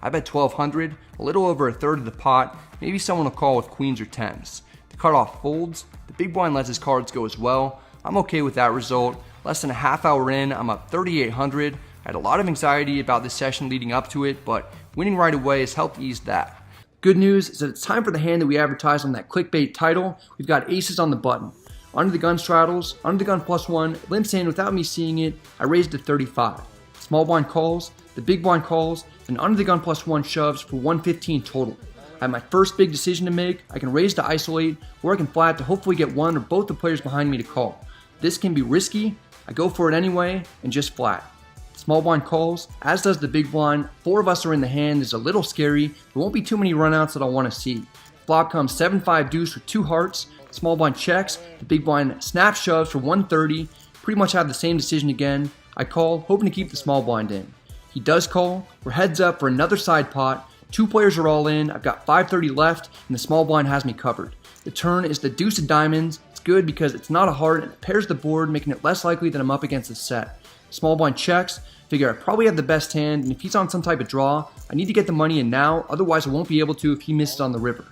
I bet 1,200, a little over a third of the pot. Maybe someone will call with queens or 10s. The cutoff folds. The big blind lets his cards go as well. I'm okay with that result. Less than a half hour in, I'm up 3,800. I had a lot of anxiety about this session leading up to it, but winning right away has helped ease that. Good news is that it's time for the hand that we advertised on that clickbait title. We've got aces on the button. Under the gun straddles, under the gun +1, limps in without me seeing it. I raised to 35. Small blind calls, the big blind calls, and under the gun +1 shoves for 115 total. I have my first big decision to make. I can raise to isolate, or I can flat to hopefully get one or both the players behind me to call. This can be risky. I go for it anyway, and just flat. Small blind calls, as does the big blind. 4 of us are in the hand. It's a little scary. There won't be too many runouts that I want to see. Flop comes 7-5 deuce with 2 hearts. Small blind checks, the big blind snap shoves for 130. Pretty much have the same decision again. I call, hoping to keep the small blind in. He does call. We're heads up for another side pot. 2 players are all in. I've got 530 left, and the small blind has me covered. The turn is the deuce of diamonds. It's good because it's not a heart and it pairs the board, making it less likely that I'm up against a set. Small blind checks. Figure I probably have the best hand, and if he's on some type of draw, I need to get the money in now, otherwise I won't be able to if he misses on the river.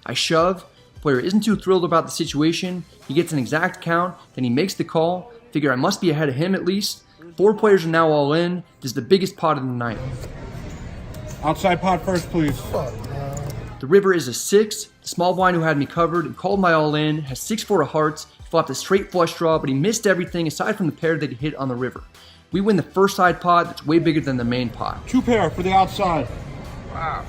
I shove. Player isn't too thrilled about the situation. He gets an exact count, then he makes the call. Figure I must be ahead of him at least. 4 players are now all in. This is the biggest pot of the night. Outside pot first, please. The river is a 6. The small blind who had me covered and called my all in has 6-4 of hearts. He flopped a straight flush draw, but he missed everything aside from the pair that he hit on the river. We win the first side pot that's way bigger than the main pot. 2 pair for the outside. Wow.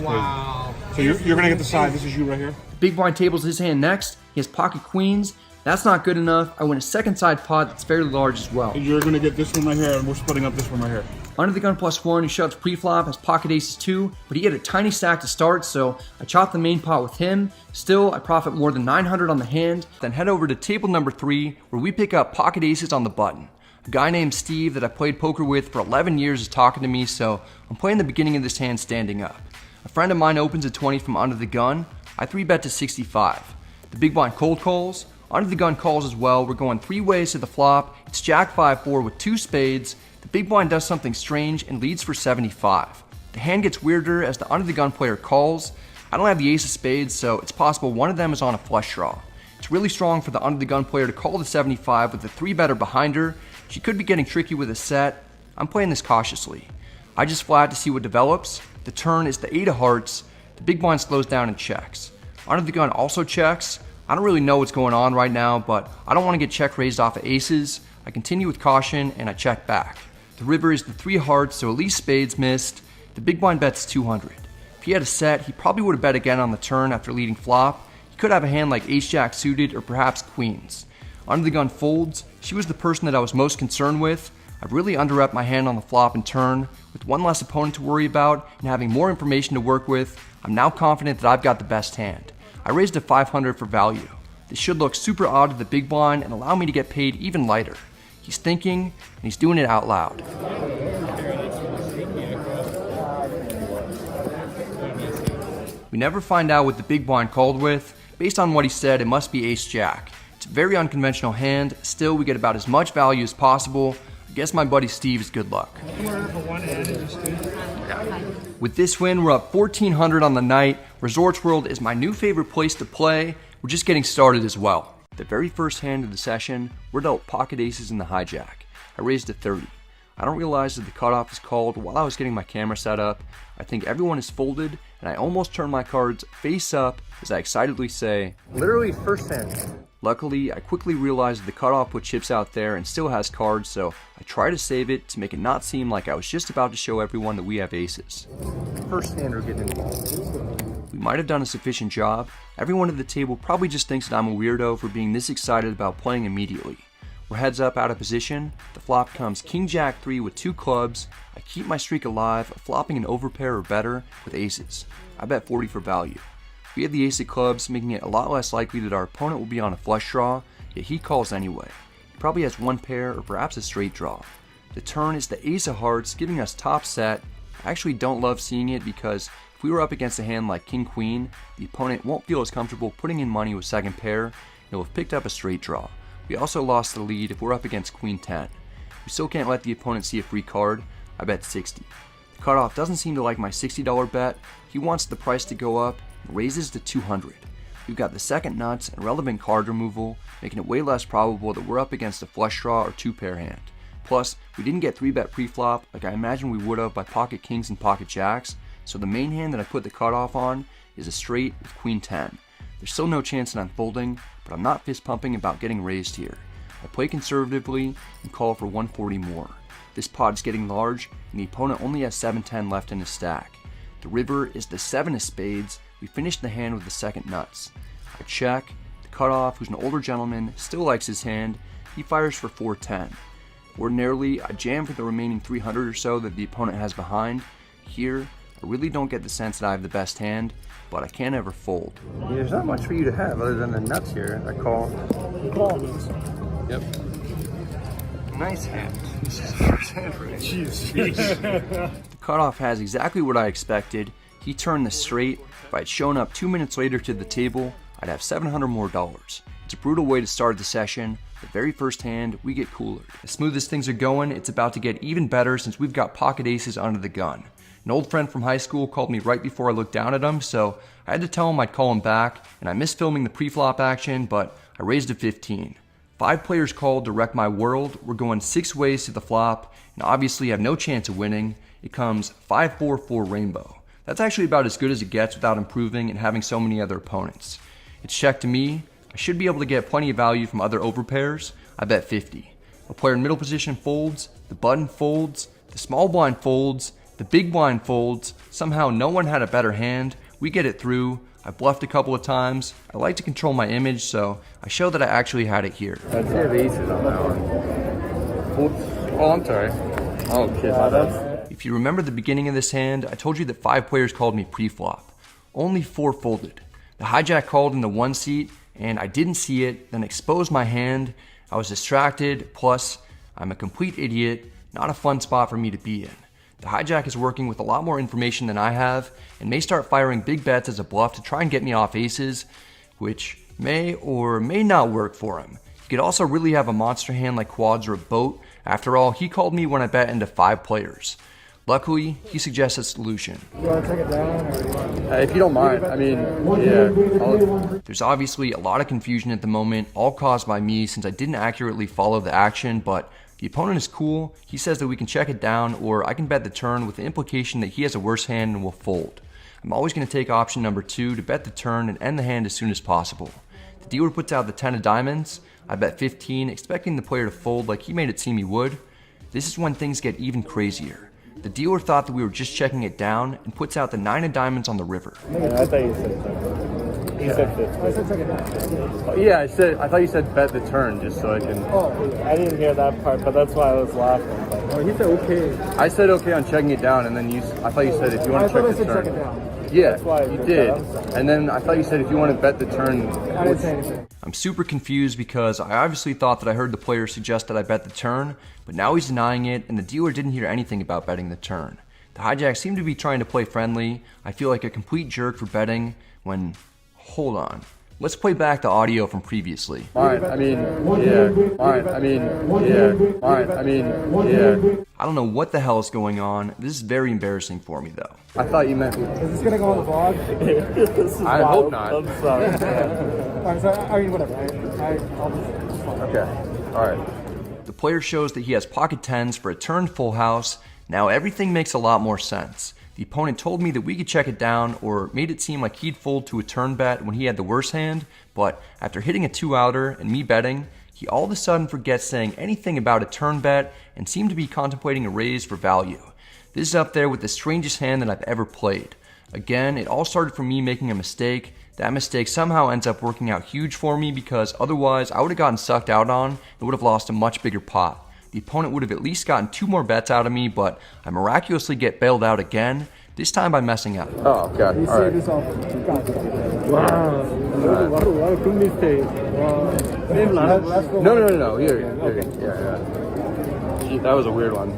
Wow. So you're going to get the side. This is you right here. The big blind tables his hand next. He has pocket queens. That's not good enough. I win a second side pot that's fairly large as well. And you're going to get this one right here, and we're splitting up this one right here. Under the gun +1, he shoves pre-flop, has pocket aces too, but he had a tiny stack to start, so I chop the main pot with him. Still, I profit more than 900 on the hand. Then head over to table number 3, where we pick up pocket aces on the button. A guy named Steve that I played poker with for 11 years is talking to me, so I'm playing the beginning of this hand standing up. A friend of mine opens a 20 from under the gun. I 3-bet to 65. The big blind cold calls. Under the gun calls as well. We're going 3 ways to the flop. It's jack 5-4 with 2 spades. The big blind does something strange and leads for 75. The hand gets weirder as the under the gun player calls. I don't have the ace of spades, so it's possible one of them is on a flush draw. It's really strong for the under the gun player to call the 75 with a 3-better behind her. She could be getting tricky with a set. I'm playing this cautiously. I just flat to see what develops. The turn is the 8 of hearts. The big blind slows down and checks. Under the gun also checks. I don't really know what's going on right now, but I don't want to get check raised off of aces. I continue with caution and I check back. The river is the 3 of hearts, so at least spades missed. The big blind bets 200. If he had a set, he probably would have bet again on the turn after leading flop. He could have a hand like ace-jack suited or perhaps queens. Under the gun folds. She was the person that I was most concerned with. I've really underrepped my hand on the flop and turn. With one less opponent to worry about and having more information to work with, I'm now confident that I've got the best hand. I raised to 500 for value. This should look super odd to the big blind and allow me to get paid even lighter. He's thinking, and he's doing it out loud. We never find out what the big blind called with. Based on what he said, it must be ace-jack. It's a very unconventional hand. Still, we get about as much value as possible. I guess my buddy Steve's good luck. With this win, we're up 1,400 on the night. Resorts World is my new favorite place to play. We're just getting started as well. The very first hand of the session, we're dealt pocket aces in the hijack. I raised to 30. I don't realize that the cutoff is called while I was getting my camera set up. I think everyone is folded, and I almost turn my cards face up as I excitedly say, Literally first hand. Luckily, I quickly realized that the cutoff put chips out there and still has cards, so I try to save it to make it not seem like I was just about to show everyone that we have aces. First hand we're getting involved. We might have done a sufficient job. Everyone at the table probably just thinks that I'm a weirdo for being this excited about playing immediately. We're heads up out of position. The flop comes King Jack 3 with 2 clubs. I keep my streak alive, flopping an overpair or better with aces. I bet 40 for value. We have the ace of clubs, making it a lot less likely that our opponent will be on a flush draw, yet he calls anyway. He probably has one pair or perhaps a straight draw. The turn is the ace of hearts, giving us top set. I actually don't love seeing it because if we were up against a hand like King Queen, the opponent won't feel as comfortable putting in money with second pair, and he'll have picked up a straight draw. We also lost the lead if we're up against Queen 10. We still can't let the opponent see a free card. I bet 60. The cutoff doesn't seem to like my $60 bet. He wants the price to go up and raises to 200. We've got the second nuts and relevant card removal, making it way less probable that we're up against a flush draw or 2-pair hand. Plus, we didn't get 3-bet pre-flop like I imagined we would have by pocket kings and pocket jacks, so the main hand that I put the cutoff on is a straight with Queen 10. There's still no chance that I'm folding, but I'm not fist pumping about getting raised here. I play conservatively and call for 140 more. This pot is getting large, and the opponent only has 7-10 left in his stack. The river is the 7 of spades. We finish the hand with the second nuts. I check. The cutoff, who's an older gentleman, still likes his hand. He fires for 4-10. Ordinarily, I jam for the remaining 300 or so that the opponent has behind. Here, I really don't get the sense that I have the best hand, but I can't ever fold. Yeah, there's not much for you to have other than the nuts here. I call. Yep. Nice hand. This is the first hand for me. Jeez. The cutoff has exactly what I expected. He turned the straight. If I had shown up 2 minutes later to the table, I'd have $700 more. It's a brutal way to start the session. The very first hand, we get cooler. As smooth as things are going, it's about to get even better since we've got pocket aces under the gun. An old friend from high school called me right before I looked down at him, so I had to tell him I'd call him back, and I missed filming the pre-flop action, but I raised to 15. 5 players called to wreck my world. We're going 6 ways to the flop, and obviously have no chance of winning. It comes 5-4-4 rainbow. That's actually about as good as it gets without improving and having so many other opponents. It's check to me. I should be able to get plenty of value from other overpairs. I bet 50. A player in middle position folds, the button folds, the small blind folds, the big blind folds. Somehow no one had a better hand. We get it through. I bluffed a couple of times. I like to control my image, so I show that I actually had it here. That's it. Aces on that one. Oh, I'm sorry. Oh, kid. If you remember the beginning of this hand, I told you that 5 players called me pre-flop. Only 4 folded. The hijack called in the 1 seat, and I didn't see it, then exposed my hand. I was distracted, plus I'm a complete idiot. Not a fun spot for me to be in. The hijack is working with a lot more information than I have, and may start firing big bets as a bluff to try and get me off aces, which may or may not work for him. He could also really have a monster hand like quads or a boat. After all, he called me when I bet into 5 players. Luckily, he suggests a solution. You want to take it down? Or you want If you don't mind, I mean, yeah. There's obviously a lot of confusion at the moment, all caused by me since I didn't accurately follow the action, but the opponent is cool. He says that we can check it down, or I can bet the turn with the implication that he has a worse hand and will fold. I'm always going to take option number 2 to bet the turn and end the hand as soon as possible. The dealer puts out the 10 of diamonds. I bet 15, expecting the player to fold like he made it seem he would. This is when things get even crazier. The dealer thought that we were just checking it down and puts out the 9 of diamonds on the river. I thought you said you said 50. I said second down. Yeah, I thought you said bet the turn just so I can. Oh, I didn't hear that part, but that's why I was laughing. Oh, he said okay. I said okay on checking it down, and then I thought you said if you want to check the turn. Check it down. Yeah, that's why you did. And then I thought you said if you want to bet the turn. I didn't say anything. I'm super confused because I obviously thought that I heard the player suggest that I bet the turn, but now he's denying it, and the dealer didn't hear anything about betting the turn. The hijack seemed to be trying to play friendly. I feel like a complete jerk for betting when, hold on. Let's play back the audio from previously. Alright, I mean, yeah. Alright, I mean, yeah. Alright, I mean, yeah. I don't know what the hell is going on. This is very embarrassing for me though. I thought you meant... Is this gonna go on the vlog? I hope not. I'm sorry. I mean, whatever. I'll just... Okay, alright. The player shows that he has pocket tens for a turned full house. Now everything makes a lot more sense. The opponent told me that we could check it down or made it seem like he'd fold to a turn bet when he had the worst hand, but after hitting a 2-outer and me betting, he all of a sudden forgets saying anything about a turn bet and seemed to be contemplating a raise for value. This is up there with the strangest hand that I've ever played. Again, it all started from me making a mistake. That mistake somehow ends up working out huge for me because otherwise I would have gotten sucked out on and would have lost a much bigger pot. The opponent would have at least gotten 2 more bets out of me, but I miraculously get bailed out again, this time by messing up. Oh, God, alright. Wow. What a good mistake. Wow. No. Here. Yeah. Gee, that was a weird one.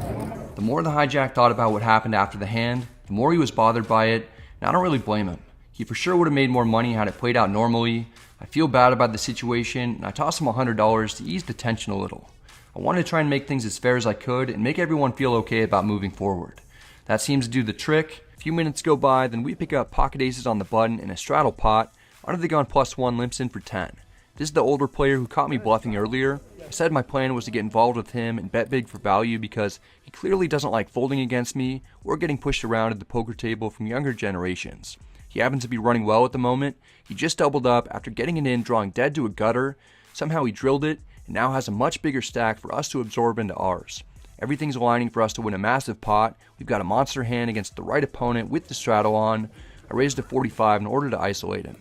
The more the hijack thought about what happened after the hand, the more he was bothered by it, and I don't really blame him. He for sure would have made more money had it played out normally. I feel bad about the situation, and I tossed him $100 to ease the tension a little. I wanted to try and make things as fair as I could and make everyone feel okay about moving forward. That seems to do the trick. A few minutes go by, then we pick up pocket aces on the button in a straddle pot. Under the gun +1 limps in for 10. This is the older player who caught me bluffing earlier. I said my plan was to get involved with him and bet big for value because he clearly doesn't like folding against me or getting pushed around at the poker table from younger generations. He happens to be running well at the moment. He just doubled up after getting it in, drawing dead to a gutter. Somehow he drilled it and now has a much bigger stack for us to absorb into ours. Everything's aligning for us to win a massive pot. We've got a monster hand against the right opponent with the straddle on. I raised to 45 in order to isolate him.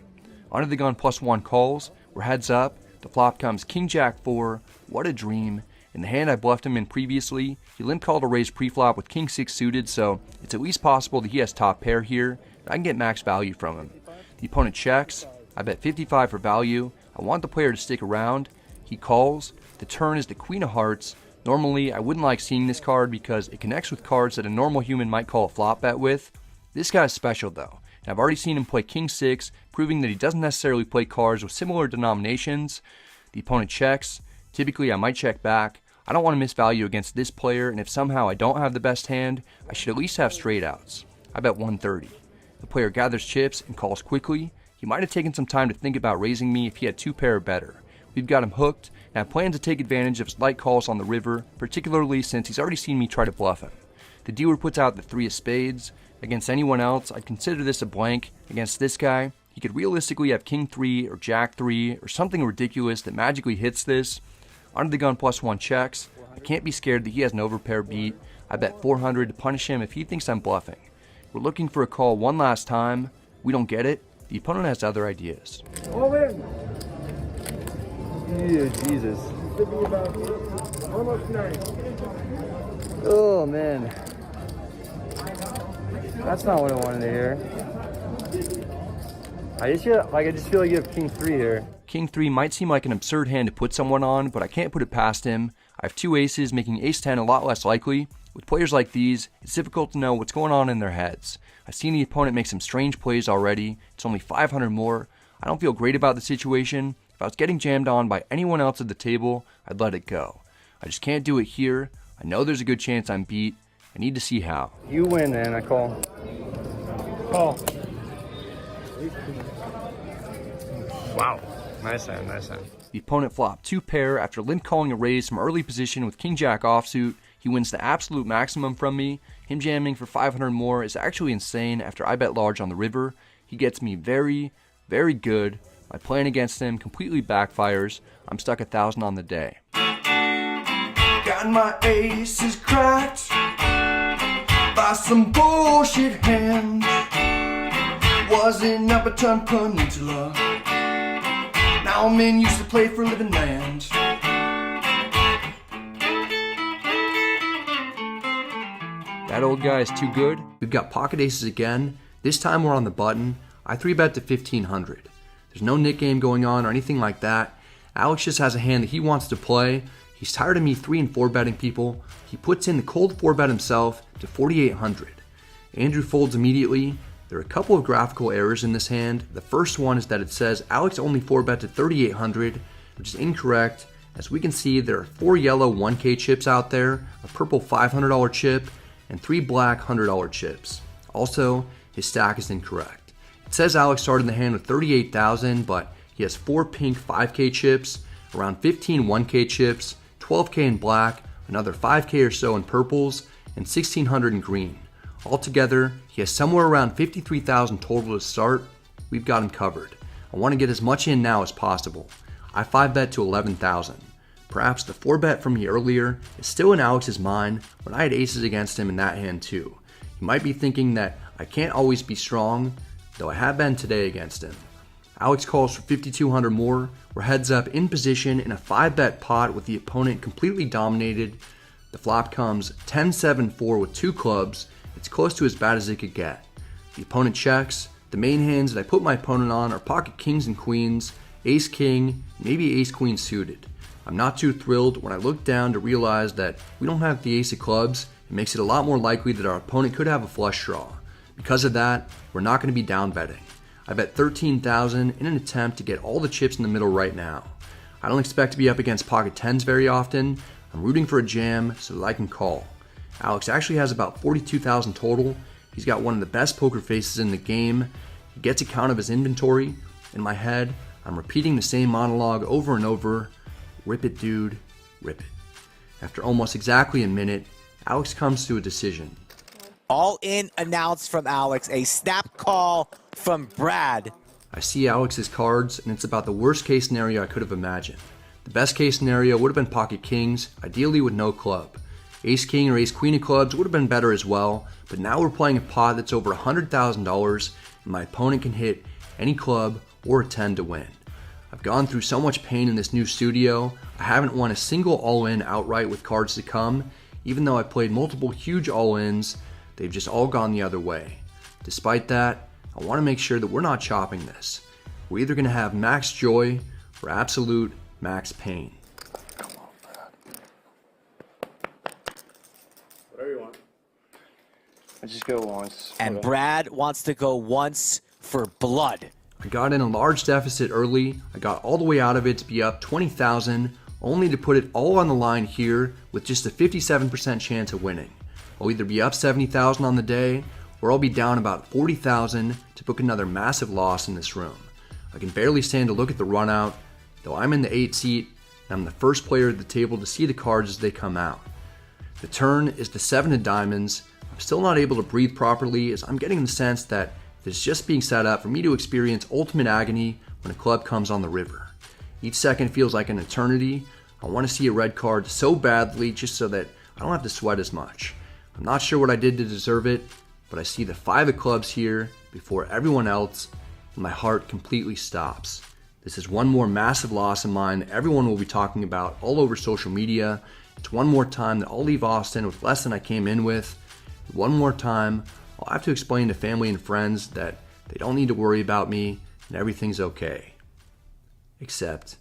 Under the gun +1 calls. We're heads up. The flop comes King Jack 4. What a dream. In the hand I bluffed him in previously, he limp called a raise pre-flop with King 6 suited, so it's at least possible that he has top pair here, and I can get max value from him. The opponent checks. I bet 55 for value. I want the player to stick around. He calls. The turn is the Queen of Hearts. Normally, I wouldn't like seeing this card because it connects with cards that a normal human might call a flop bet with. This guy's special though, and I've already seen him play King 6, proving that he doesn't necessarily play cards with similar denominations. The opponent checks. Typically, I might check back. I don't want to miss value against this player, and if somehow I don't have the best hand, I should at least have straight outs. I bet 130. The player gathers chips and calls quickly. He might have taken some time to think about raising me if he had 2 pair or better. We've got him hooked, and I plan to take advantage of his light calls on the river, particularly since he's already seen me try to bluff him. The dealer puts out the 3 of spades. Against anyone else, I'd consider this a blank. Against this guy, he could realistically have King 3 or Jack 3 or something ridiculous that magically hits this. Under the gun +1 checks. I can't be scared that he has an overpair beat. I bet 400 to punish him if he thinks I'm bluffing. We're looking for a call one last time. We don't get it. The opponent has other ideas. Yeah, Jesus. Oh, man. That's not what I wanted to hear. I just feel like you have King 3 here. King 3 might seem like an absurd hand to put someone on, but I can't put it past him. I have 2 aces, making ace 10 a lot less likely. With players like these, it's difficult to know what's going on in their heads. I've seen the opponent make some strange plays already. It's only 500 more. I don't feel great about the situation. If I was getting jammed on by anyone else at the table, I'd let it go. I just can't do it here. I know there's a good chance I'm beat. I need to see how. You win, man. I call. Call. Wow. Nice hand, nice hand. The opponent flopped 2 pair after limp calling a raise from early position with King Jack offsuit. He wins the absolute maximum from me. Him jamming for 500 more is actually insane after I bet large on the river. He gets me very, very good. My plan against him completely backfires. I'm stuck 1,000 on the day. Got my aces cracked by some bullshit hand. Wasn't up a ton peninsula. Now I'm in used to play for a living land. That old guy is too good. We've got pocket aces again. This time we're on the button. I 3-bet to 1,500. There's no nick game going on or anything like that. Alex just has a hand that he wants to play. He's tired of me 3 and 4 betting people. He puts in the cold 4-bet himself to 4,800. Andrew folds immediately. There are a couple of graphical errors in this hand. The first one is that it says Alex only 4-bet to 3,800, which is incorrect. As we can see, there are 4 yellow 1K chips out there, a purple $500 chip, and 3 black $100 chips. Also, his stack is incorrect. It says Alex started the hand with 38,000, but he has 4 pink 5K chips, around 15 1K chips, 12K in black, another 5K or so in purples, and 1,600 in green. Altogether, he has somewhere around 53,000 total to start. We've got him covered. I want to get as much in now as possible. I 5-bet to 11,000. Perhaps the 4-bet from me earlier is still in Alex's mind when I had aces against him in that hand too. He might be thinking that I can't always be strong, though I have been today against him. Alex calls for 5,200 more. We're heads up in position in a 5-bet pot with the opponent completely dominated. The flop comes 10-7-4 with 2 clubs. It's close to as bad as it could get. The opponent checks. The main hands that I put my opponent on are pocket kings and queens, ace king, maybe ace queen suited. I'm not too thrilled when I look down to realize that we don't have the ace of clubs. It makes it a lot more likely that our opponent could have a flush draw. Because of that, we're not going to be down betting. I bet 13,000 in an attempt to get all the chips in the middle right now. I don't expect to be up against pocket 10s very often. I'm rooting for a jam so that I can call. Alex actually has about 42,000 total. He's got one of the best poker faces in the game. He gets a count of his inventory. In my head, I'm repeating the same monologue over and over. Rip it, dude, rip it. After almost exactly a minute, Alex comes to a decision. All in announced from Alex, a snap call from Brad. I see Alex's cards, and it's about the worst case scenario I could have imagined. The best case scenario would have been pocket kings, ideally with no club. Ace king or ace queen of clubs would have been better as well, but now we're playing a pot that's over $100,000, and my opponent can hit any club or a 10 to win. I've gone through so much pain in this new studio. I haven't won a single all-in outright with cards to come. Even though I played multiple huge all-ins, they've just all gone the other way. Despite that, I want to make sure that we're not chopping this. We're either going to have max joy or absolute max pain. Whatever you want. I just go once. And Brad wants to go once for blood. I got in a large deficit early. I got all the way out of it to be up 20,000, only to put it all on the line here with just a 57% chance of winning. I'll either be up 70,000 on the day, or I'll be down about 40,000 to book another massive loss in this room. I can barely stand to look at the run out, though I'm in the 8 seat, and I'm the first player at the table to see the cards as they come out. The turn is the 7 of diamonds. I'm still not able to breathe properly as I'm getting the sense that it's just being set up for me to experience ultimate agony when a club comes on the river. Each second feels like an eternity. I want to see a red card so badly just so that I don't have to sweat as much. I'm not sure what I did to deserve it, but I see the 5 of clubs here before everyone else, and my heart completely stops. This is one more massive loss of mine that everyone will be talking about all over social media. It's one more time that I'll leave Austin with less than I came in with. One more time, I'll have to explain to family and friends that they don't need to worry about me and everything's okay. Except,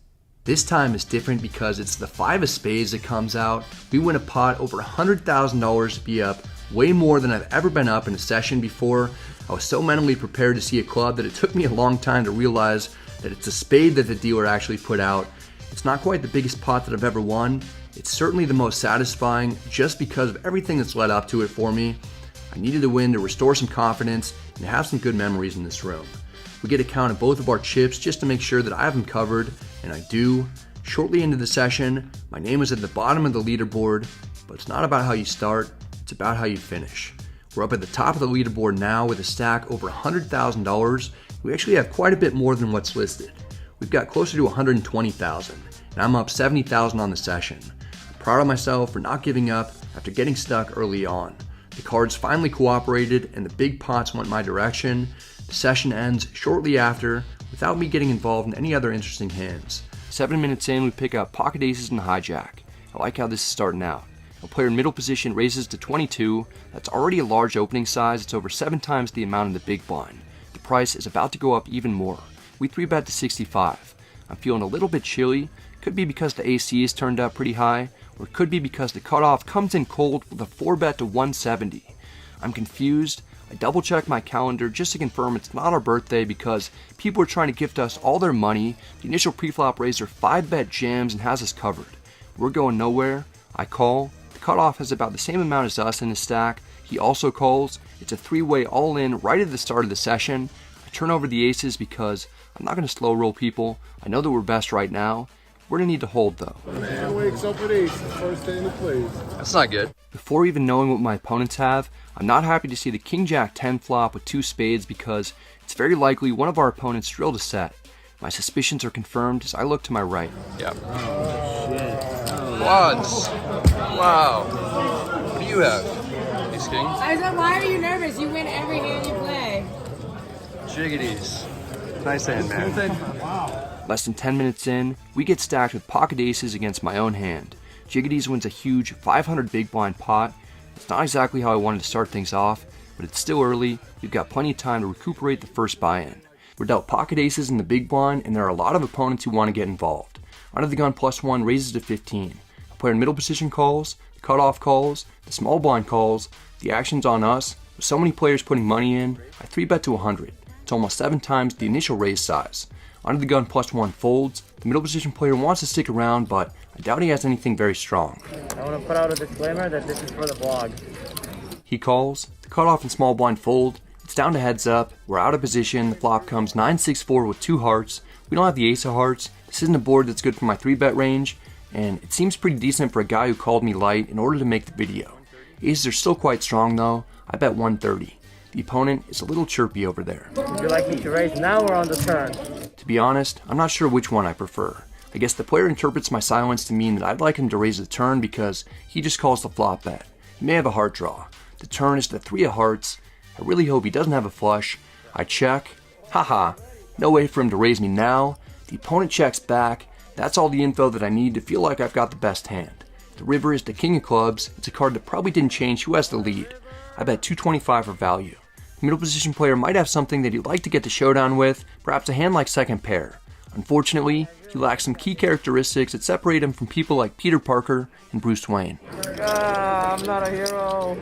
this time is different because it's the 5 of spades that comes out. We win a pot over $100,000 to be up, way more than I've ever been up in a session before. I was so mentally prepared to see a club that it took me a long time to realize that it's a spade that the dealer actually put out. It's not quite the biggest pot that I've ever won. It's certainly the most satisfying just because of everything that's led up to it for me. I needed a win to restore some confidence and to have some good memories in this room. We get a count of both of our chips just to make sure that I have them covered, and I do. Shortly into the session, my name is at the bottom of the leaderboard, but it's not about how you start, it's about how you finish. We're up at the top of the leaderboard now with a stack over $100,000. We actually have quite a bit more than what's listed. We've got closer to 120,000, and I'm up 70,000 on the session. I'm proud of myself for not giving up after getting stuck early on. The cards finally cooperated and the big pots went my direction. The session ends shortly after without me getting involved in any other interesting hands. 7 minutes in, we pick up pocket aces and hijack. I like how this is starting out. A player in middle position raises to 22. That's already a large opening size. It's over 7 times the amount in the big blind. The price is about to go up even more. We 3-bet to 65. I'm feeling a little bit chilly. Could be because the ACES turned up pretty high, or it could be because the cutoff comes in cold with a 4-bet to 170. I'm confused. I double check my calendar just to confirm it's not our birthday because people are trying to gift us all their money. The initial pre-flop raiser 5-bet jams and has us covered. We're going nowhere. I call. The cutoff has about the same amount as us in his stack. He also calls. It's a 3-way all-in right at the start of the session. I turn over the aces because I'm not going to slow roll people. I know that we're best right now. We're going to need to hold though. Man wakes up with aces. First day in the plays. That's not good. Before even knowing what my opponents have, I'm not happy to see the King-Jack-10 flop with 2 spades because it's very likely one of our opponents drilled a set. My suspicions are confirmed as I look to my right. Yep. Quads. Wow. What do you have? Ace King? I said, why are you nervous? You win every hand you play. Jiggities. Nice hand, man. Less than 10 minutes in, we get stacked with pocket aces against my own hand. Jiggities wins a huge 500 big blind pot. It's not exactly how I wanted to start things off, but it's still early. We've got plenty of time to recuperate the first buy-in. We're dealt pocket aces in the big blind, and there are a lot of opponents who want to get involved. Under the gun +1 raises to 15. A player in middle position calls, the cutoff calls, the small blind calls. The action's on us. With so many players putting money in, I 3-bet to 100. It's almost 7 times the initial raise size. Under the gun +1 folds. The middle position player wants to stick around, but I doubt he has anything very strong. I want to put out a disclaimer that this is for the vlog. He calls. The cutoff and small blind fold. It's down to heads up. We're out of position. The flop comes 9-6-4 with 2 hearts. We don't have the ace of hearts. This isn't a board that's good for my 3-bet range, and it seems pretty decent for a guy who called me light in order to make the video. Aces are still quite strong though. I bet 130. The opponent is a little chirpy over there. Would you like me to raise now or on the turn? To be honest, I'm not sure which one I prefer. I guess the player interprets my silence to mean that I'd like him to raise the turn because he just calls the flop bet. He may have a heart draw. The turn is the 3 of hearts. I really hope he doesn't have a flush. I check. Haha. No way for him to raise me now. The opponent checks back. That's all the info that I need to feel like I've got the best hand. The river is the king of clubs. It's a card that probably didn't change who has the lead. I bet 225 for value. The middle position player might have something that he'd like to get to showdown with, perhaps a hand like second pair. Unfortunately, he lacks some key characteristics that separate him from people like Peter Parker and Bruce Wayne. I'm not a hero.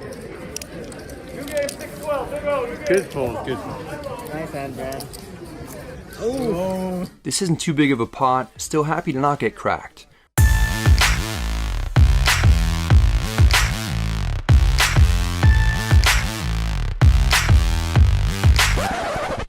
Good fold, good fold. Nice hand, Brad. Oh. This isn't too big of a pot, still happy to not get cracked.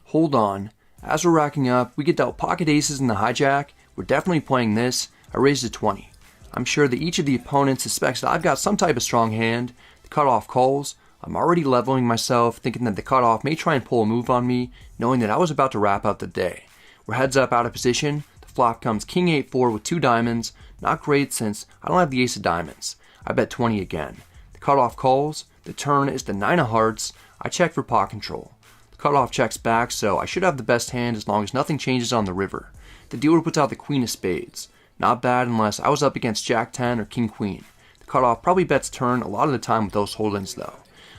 Hold on. As we're racking up, we get dealt pocket aces in the hijack. We're definitely playing this. I raised to 20. I'm sure that each of the opponents suspects that I've got some type of strong hand. The cutoff calls. I'm already leveling myself, thinking that the cutoff may try and pull a move on me, knowing that I was about to wrap up the day. We're heads up out of position. The flop comes king 8-4 with 2 diamonds. Not great since I don't have the ace of diamonds. I bet 20 again. The cutoff calls. The turn is the 9 of hearts. I check for pot control. The cutoff checks back, so I should have the best hand as long as nothing changes on the river. The dealer puts out the queen of spades. Not bad unless I was up against jack 10 or king queen. The cutoff probably bets turn a lot of the time with those hold-ins though.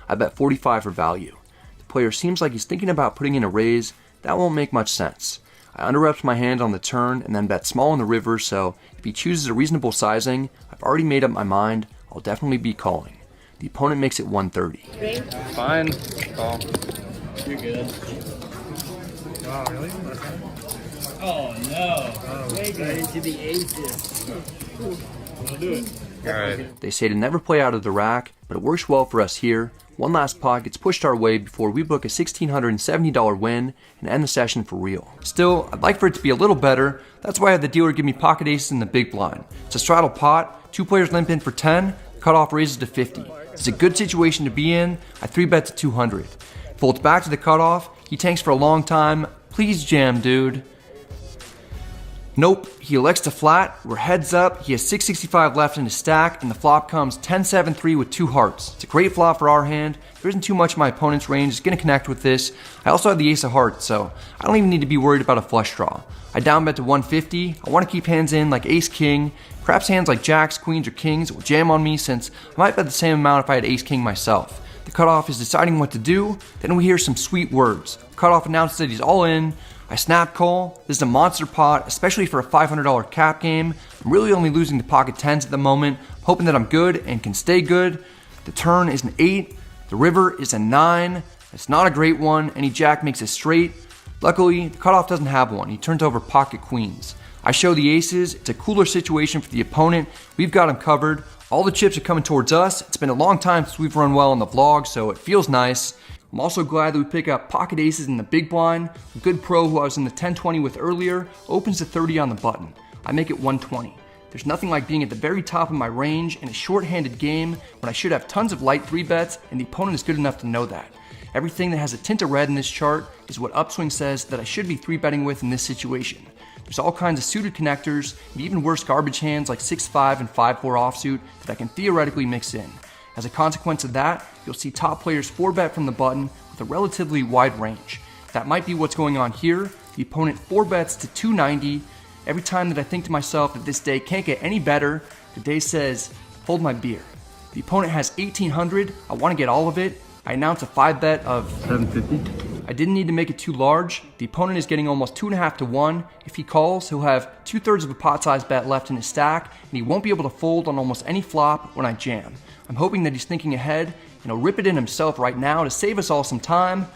I bet 45 for value. The player seems like he's thinking about putting in a raise. That won't make much sense. I underreps my hand on the turn and then bet small on the river, so if he chooses a reasonable sizing, I've already made up my mind. I'll definitely be calling. The opponent makes it 130. Fine. Call. You're good. Wow, really? Oh no. Way good into the aces. I'll do it. Alright. They say to never play out of the rack, but it works well for us here. One last pot gets pushed our way before we book a $1,670 win and end the session for real. Still, I'd like for it to be a little better. That's why I had the dealer give me pocket aces in the big blind. It's a straddle pot, 2 players limp in for 10, cutoff raises to 50. It's a good situation to be in. I 3-bet to 200. Folds back to the cutoff. He tanks for a long time. Please jam, dude. Nope, he elects to flat. We're heads up. He has 665 left in his stack, and the flop comes 10-7-3 with 2 hearts. It's a great flop for our hand. There isn't too much of my opponent's range. He's going to connect with this. I also have the ace of hearts, so I don't even need to be worried about a flush draw. I down bet to 150. I want to keep hands in like ace king. Perhaps hands like jacks, queens, or kings will jam on me since I might bet the same amount if I had ace king myself. The cutoff is deciding what to do. Then we hear some sweet words. The cutoff announces that he's all in. I snap call. This is a monster pot, especially for a $500 cap game. I'm really only losing to pocket 10s at the moment. I'm hoping that I'm good and can stay good. The turn is an 8. The river is a 9. It's not a great one. Any jack makes it straight. Luckily, the cutoff doesn't have one. He turns over pocket queens. I show the aces. It's a cooler situation for the opponent. We've got him covered. All the chips are coming towards us. It's been a long time since we've run well on the vlog, so it feels nice. I'm also glad that we pick up pocket aces in the big blind. A good pro who I was in the 10-20 with earlier opens to 30 on the button. I make it 120. There's nothing like being at the very top of my range in a short-handed game when I should have tons of light 3-bets and the opponent is good enough to know that. Everything that has a tint of red in this chart is what Upswing says that I should be 3-betting with in this situation. There's all kinds of suited connectors and even worse garbage hands like 6-5 and 5-4 offsuit that I can theoretically mix in. As a consequence of that, you'll see top players 4-bet from the button with a relatively wide range. That might be what's going on here. The opponent 4-bets to 290. Every time that I think to myself that this day can't get any better, the day says, hold my beer. The opponent has 1800, I want to get all of it. I announce a 5-bet of 750. I didn't need to make it too large. The opponent is getting almost 2.5 to 1. If he calls, he'll have 2/3 of a pot-sized bet left in his stack, and he won't be able to fold on almost any flop when I jam. I'm hoping that he's thinking ahead, and he'll rip it in himself right now to save us all some time.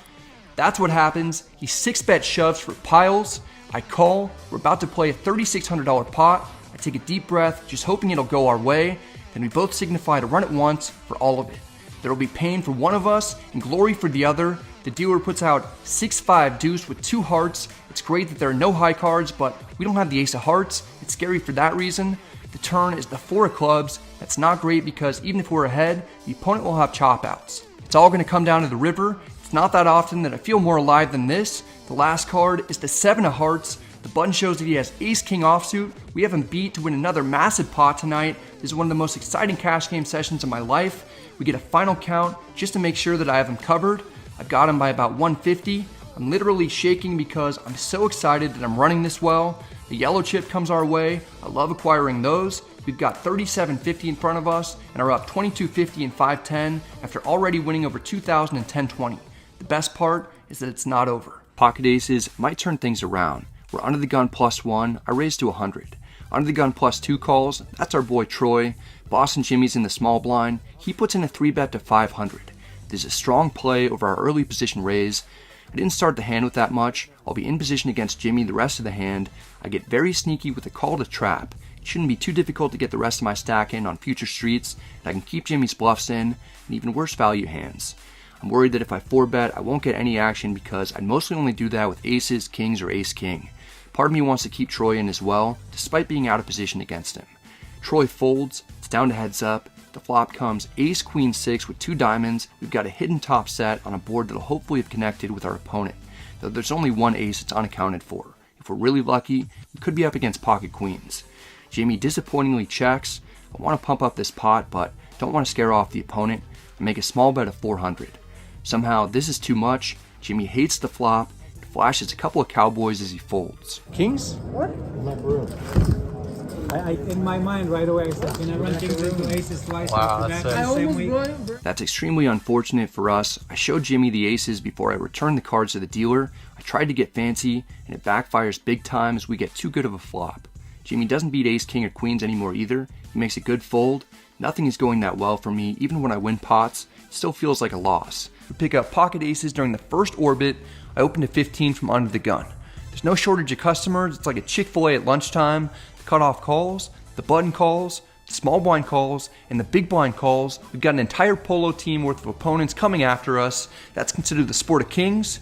That's what happens. He 6-bet shoves for piles. I call. We're about to play a $3,600 pot. I take a deep breath, just hoping it'll go our way. Then we both signify to run it once for all of it. There will be pain for one of us and glory for the other. The dealer puts out 6-5 deuce with 2 hearts. It's great that there are no high cards, but we don't have the ace of hearts. It's scary for that reason. The turn is the 4 of clubs. That's not great because even if we're ahead, the opponent will have chop outs. It's all going to come down to the river. It's not that often that I feel more alive than this. The last card is the 7 of hearts. The button shows that he has ace-king offsuit. We have him beat to win another massive pot tonight. This is one of the most exciting cash game sessions of my life. We get a final count just to make sure that I have him covered. I've got him by about 150. I'm literally shaking because I'm so excited that I'm running this well. The yellow chip comes our way. I love acquiring those. We've got 3750 in front of us and are up 2250 and 510 after already winning over 2000 and 1020. The best part is that it's not over. Pocket aces might turn things around. We're under the gun +1, I raise to 100. Under the gun +2 calls, that's our boy Troy. Boston Jimmy's in the small blind. He puts in a 3-bet to 500. There's a strong play over our early position raise. I didn't start the hand with that much. I'll be in position against Jimmy the rest of the hand. I get very sneaky with a call to trap. It shouldn't be too difficult to get the rest of my stack in on future streets, and I can keep Jimmy's bluffs in, and even worse value hands. I'm worried that if I 4-bet, I won't get any action because I'd mostly only do that with aces, kings, or ace-king. Part of me wants to keep Troy in as well, despite being out of position against him. Troy folds, it's down to heads up. The flop comes ace, queen, 6 with 2 diamonds. We've got a hidden top set on a board that'll hopefully have connected with our opponent, though there's only one ace it's unaccounted for. If we're really lucky, we could be up against pocket queens. Jimmy disappointingly checks. I want to pump up this pot, but don't want to scare off the opponent. I make a small bet of 400. Somehow, this is too much. Jimmy hates the flop. He flashes a couple of cowboys as he folds. Kings? What? In my mind right away, I said, can I run kings into aces twice after that? I almost won. That's extremely unfortunate for us. I showed Jimmy the aces before I returned the cards to the dealer. I tried to get fancy, and it backfires big time as we get too good of a flop. Jimmy doesn't beat ace, king, or queens anymore either. He makes a good fold. Nothing is going that well for me. Even when I win pots, it still feels like a loss. We pick up pocket aces during the first orbit. I open to 15 from under the gun. There's no shortage of customers. It's like a Chick-fil-A at lunchtime. The cutoff calls, the button calls, the small blind calls, and the big blind calls. We've got an entire polo team worth of opponents coming after us. That's considered the sport of kings.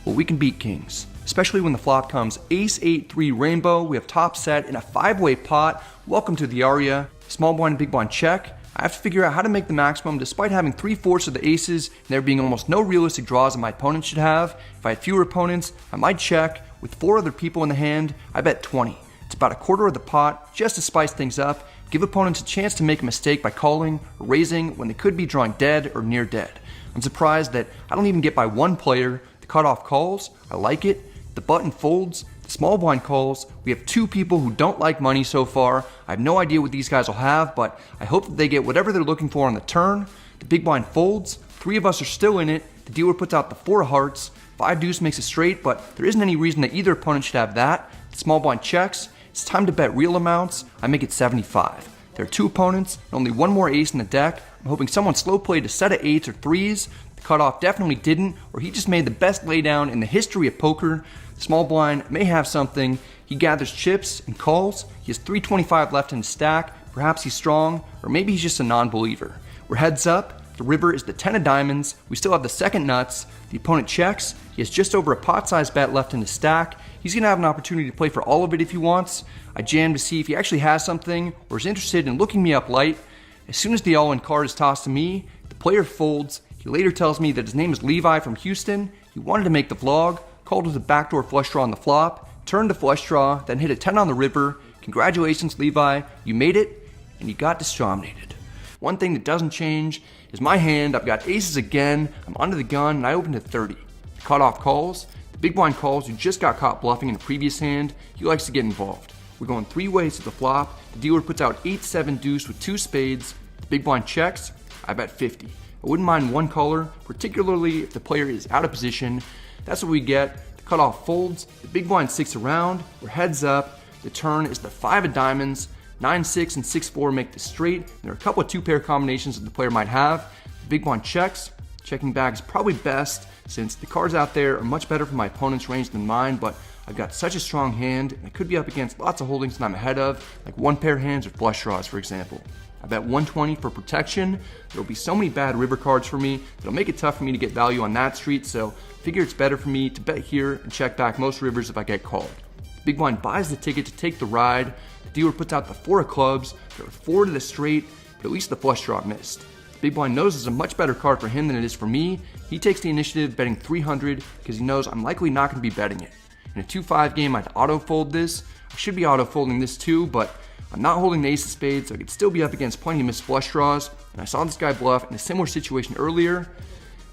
Well, we can beat kings, especially when the flop comes ace, 8-3 rainbow. We have top set in a 5-way pot. Welcome to the aria. Small blind and big blind check. I have to figure out how to make the maximum despite having 3/4 of the aces and there being almost no realistic draws that my opponent should have. If I had fewer opponents, I might check. With 4 other people in the hand, I bet 20. It's about 1/4 of the pot, just to spice things up, give opponents a chance to make a mistake by calling or raising when they could be drawing dead or near dead. I'm surprised that I don't even get by one player. The cutoff calls, I like it. The button folds, the small blind calls. We have 2 people who don't like money so far. I have no idea what these guys will have, but I hope that they get whatever they're looking for on the turn. The big blind folds, 3 of us are still in it. The dealer puts out the 4 of hearts. 5 deuce makes it straight, but there isn't any reason that either opponent should have that. The small blind checks. It's time to bet real amounts. I make it 75. There are 2 opponents and only 1 more ace in the deck. I'm hoping someone slow played a set of 8s or 3s. The cutoff definitely didn't, or he just made the best laydown in the history of poker. The small blind may have something. He gathers chips and calls. He has 325 left in his stack. Perhaps he's strong, or maybe he's just a non-believer. We're heads up. The river is the 10 of diamonds. We still have the second nuts. The opponent checks. He has just over a pot-sized bet left in his stack. He's going to have an opportunity to play for all of it if he wants. I jam to see if he actually has something or is interested in looking me up light. As soon as the all-in card is tossed to me, the player folds. He later tells me that his name is Levi from Houston. He wanted to make the vlog, called with a backdoor flush draw on the flop, turned the flush draw, then hit a 10 on the river. Congratulations, Levi. You made it, and you got disdominated. One thing that doesn't change is my hand. I've got aces again. I'm under the gun, and I opened at 30. The cutoff calls. The big blind calls who just got caught bluffing in the previous hand. He likes to get involved. We're going 3 ways to the flop. The dealer puts out 8-7 deuce with 2 spades. The big blind checks. I bet 50. I wouldn't mind one color, particularly if the player is out of position. That's what we get. The cutoff folds. The big blind sticks around. We're heads up. The turn is the 5 of diamonds. 9-6 and 6-4 make the straight. There are a couple of 2-pair combinations that the player might have. The big blind checks. Checking back is probably best since the cards out there are much better for my opponent's range than mine, but I've got such a strong hand and I could be up against lots of holdings that I'm ahead of, like 1-pair hands or flush draws, for example. I bet 120 for protection. There'll be so many bad river cards for me that'll make it tough for me to get value on that street, so I figure it's better for me to bet here and check back most rivers if I get called. The big blind buys the ticket to take the ride. The dealer puts out the 4 of clubs. There are 4 to the straight, but at least the flush draw missed. The big blind knows it's a much better card for him than it is for me. He takes the initiative betting 300 because he knows I'm likely not going to be betting it. In a 2-5 game, I'd auto-fold this. I should be auto-folding this too, but I'm not holding the ace of spades, so I could still be up against plenty of missed flush draws. And I saw this guy bluff in a similar situation earlier.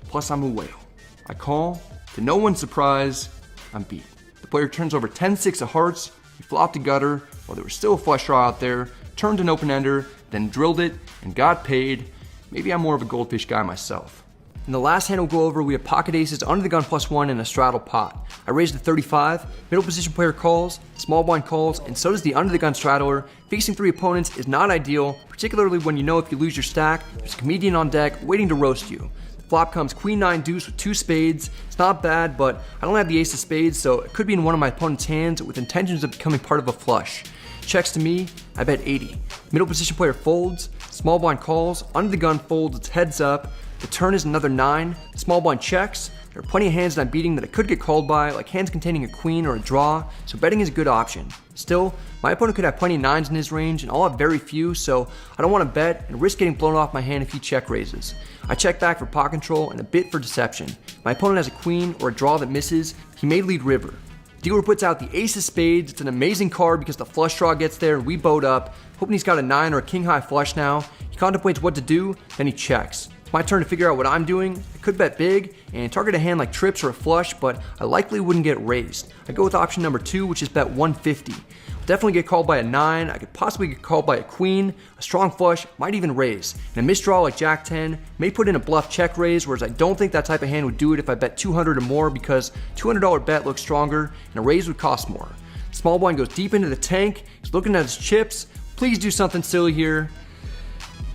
Plus, I'm a whale. I call. To no one's surprise, I'm beat. The player turns over 10-6 of hearts. He flopped a gutter while there was still a flush draw out there, turned an open-ender, then drilled it and got paid. Maybe I'm more of a goldfish guy myself. In the last hand we'll go over, we have pocket aces, under the gun +1, and a straddle pot. I raised to 35, middle position player calls, small blind calls, and so does the under the gun straddler. Facing 3 opponents is not ideal, particularly when you know if you lose your stack, there's a comedian on deck waiting to roast you. The flop comes queen 9 deuce with 2 spades. It's not bad, but I don't have the ace of spades, so it could be in one of my opponent's hands with intentions of becoming part of a flush. Checks to me, I bet 80. Middle position player folds, small blind calls, under the gun folds, it's heads up. The turn is another 9. The small blind checks. There are plenty of hands that I'm beating that I could get called by, like hands containing a queen or a draw, so betting is a good option. Still, my opponent could have plenty of 9s in his range, and I'll have very few, so I don't want to bet and risk getting blown off my hand if he check raises. I check back for pot control and a bit for deception. If my opponent has a queen or a draw that misses, he may lead river. Dealer puts out the ace of spades. It's an amazing card because the flush draw gets there and we boat up. Hoping he's got a 9 or a king high flush now. He contemplates what to do, then he checks. It's my turn to figure out what I'm doing. I could bet big and target a hand like trips or a flush, but I likely wouldn't get raised. I go with option number 2, which is bet 150. I'll definitely get called by a 9. I could possibly get called by a queen. A strong flush might even raise. And a misdraw like jack 10 may put in a bluff check raise, whereas I don't think that type of hand would do it if I bet 200 or more because $200 bet looks stronger and a raise would cost more. Small blind goes deep into the tank. He's looking at his chips. Please do something silly here.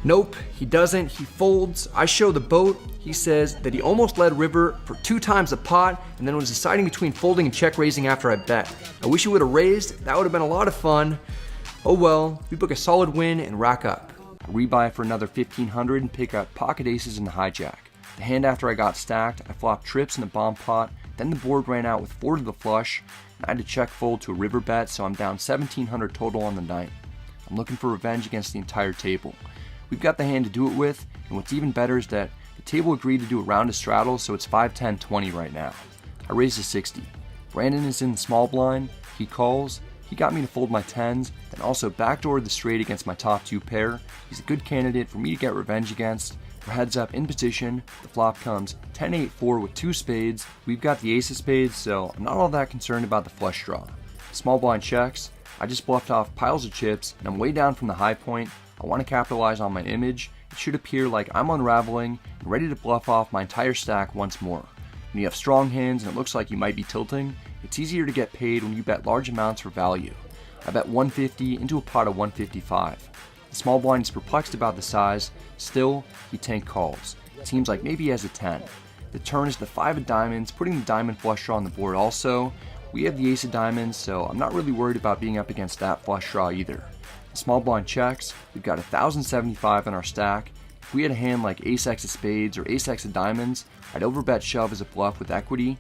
Nope, he doesn't. He folds. I show the boat. He says that he almost led river for 2 times the pot and then was deciding between folding and check raising after I bet. I wish he would have raised. That would have been a lot of fun. Oh well, we book a solid win and rack up. I rebuy for another 1,500 and pick up pocket aces in the hijack. The hand after I got stacked, I flopped trips in the bomb pot. Then the board ran out with 4 to the flush. And I had to check fold to a river bet, so I'm down 1,700 total on the night. I'm looking for revenge against the entire table. We've got the hand to do it with, and what's even better is that the table agreed to do a round of straddle, so it's 5-10-20 right now. I raised to 60. Brandon is in the small blind. He calls. He got me to fold my 10s, then also backdoored the straight against my top 2 pair. He's a good candidate for me to get revenge against. We're heads up in position. The flop comes 10-8-4 with 2 spades. We've got the ace of spades, so I'm not all that concerned about the flush draw. Small blind checks. I just bluffed off piles of chips, and I'm way down from the high point. I want to capitalize on my image. It should appear like I'm unraveling and ready to bluff off my entire stack once more. When you have strong hands and it looks like you might be tilting, it's easier to get paid when you bet large amounts for value. I bet 150 into a pot of 155. The small blind is perplexed about the size. Still, he tank calls. It seems like maybe he has a 10. The turn is the 5 of diamonds, putting the diamond flush draw on the board also. We have the ace of diamonds, so I'm not really worried about being up against that flush draw either. The small blind checks, we've got 1,075 in our stack. If we had a hand like ace x of spades or ace x of diamonds, I'd overbet shove as a bluff with equity.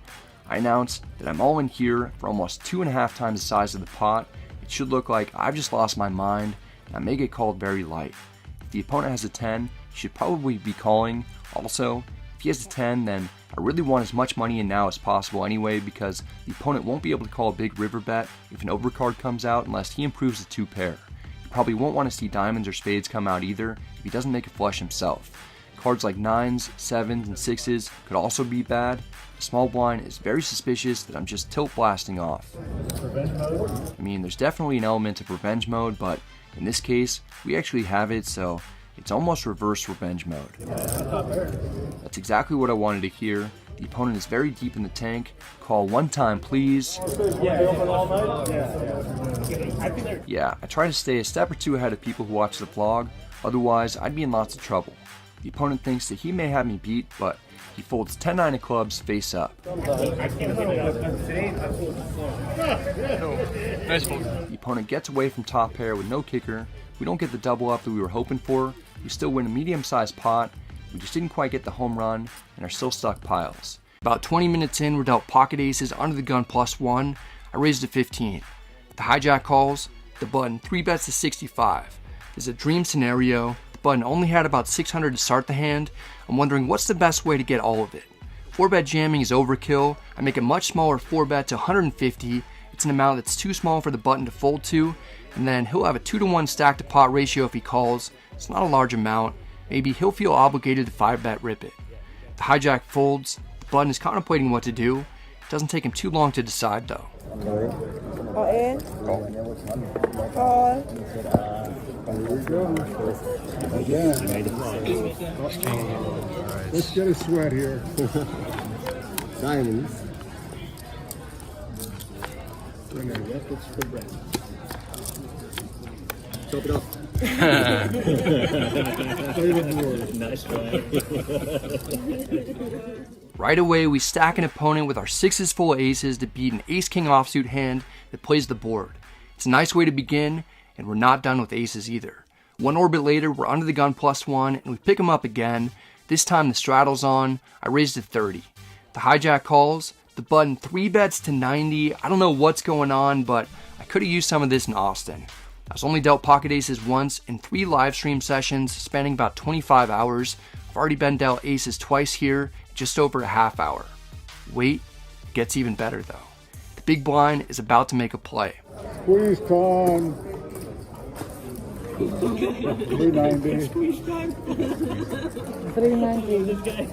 I announce that I'm all in here for almost 2.5 times the size of the pot. It should look like I've just lost my mind, and I may get called very light. If the opponent has a 10, he should probably be calling. Also, if he has a 10, then I really want as much money in now as possible anyway, because the opponent won't be able to call a big river bet if an overcard comes out unless he improves the 2 pair. He probably won't want to see diamonds or spades come out either if he doesn't make a flush himself. Cards like 9s, 7s, and 6s could also be bad. The small blind is very suspicious that I'm just tilt blasting off. I mean, there's definitely an element of revenge mode, but in this case, we actually have it, so it's almost reverse revenge mode. That's exactly what I wanted to hear. The opponent is very deep in the tank. Call one time, please. Yeah, I try to stay a step or two ahead of people who watch the vlog, otherwise I'd be in lots of trouble. The opponent thinks that he may have me beat, but he folds 10-9 of clubs face up. The opponent gets away from top pair with no kicker. We don't get the double up that we were hoping for. We still win a medium-sized pot. We just didn't quite get the home run and are still stuck piles. About 20 minutes in, we're dealt pocket aces under the gun +1. I raised to 15. The hijack calls. The button 3-bets to 65. This is a dream scenario. The button only had about 600 to start the hand. I'm wondering what's the best way to get all of it. 4-bet jamming is overkill. I make a much smaller 4-bet to 150. It's an amount that's too small for the button to fold to. And then he'll have a 2-to-1 stack to pot ratio if he calls. It's not a large amount. Maybe he'll feel obligated to 5-bet rip it. The hijack folds. The button is contemplating what to do. It doesn't take him too long to decide though. All in. Call. Here we go. Again. Let's get a sweat here. Diamonds. Chop it up. Nice try. Right away, we stack an opponent with our 6s full of aces to beat an ace-king offsuit hand that plays the board. It's a nice way to begin, and we're not done with aces either. One orbit later, we're under the gun +1, and we pick him up again. This time the straddle's on. I raised to 30. The hijack calls. The button 3-bets to 90. I don't know what's going on, but I could have used some of this in Austin. I was only dealt pocket aces once in 3 live stream sessions spanning about 25 hours. I've already been dealt aces twice here, just over a half hour. Wait, it gets even better though. The big blind is about to make a play. Squeeze time. 390. 390.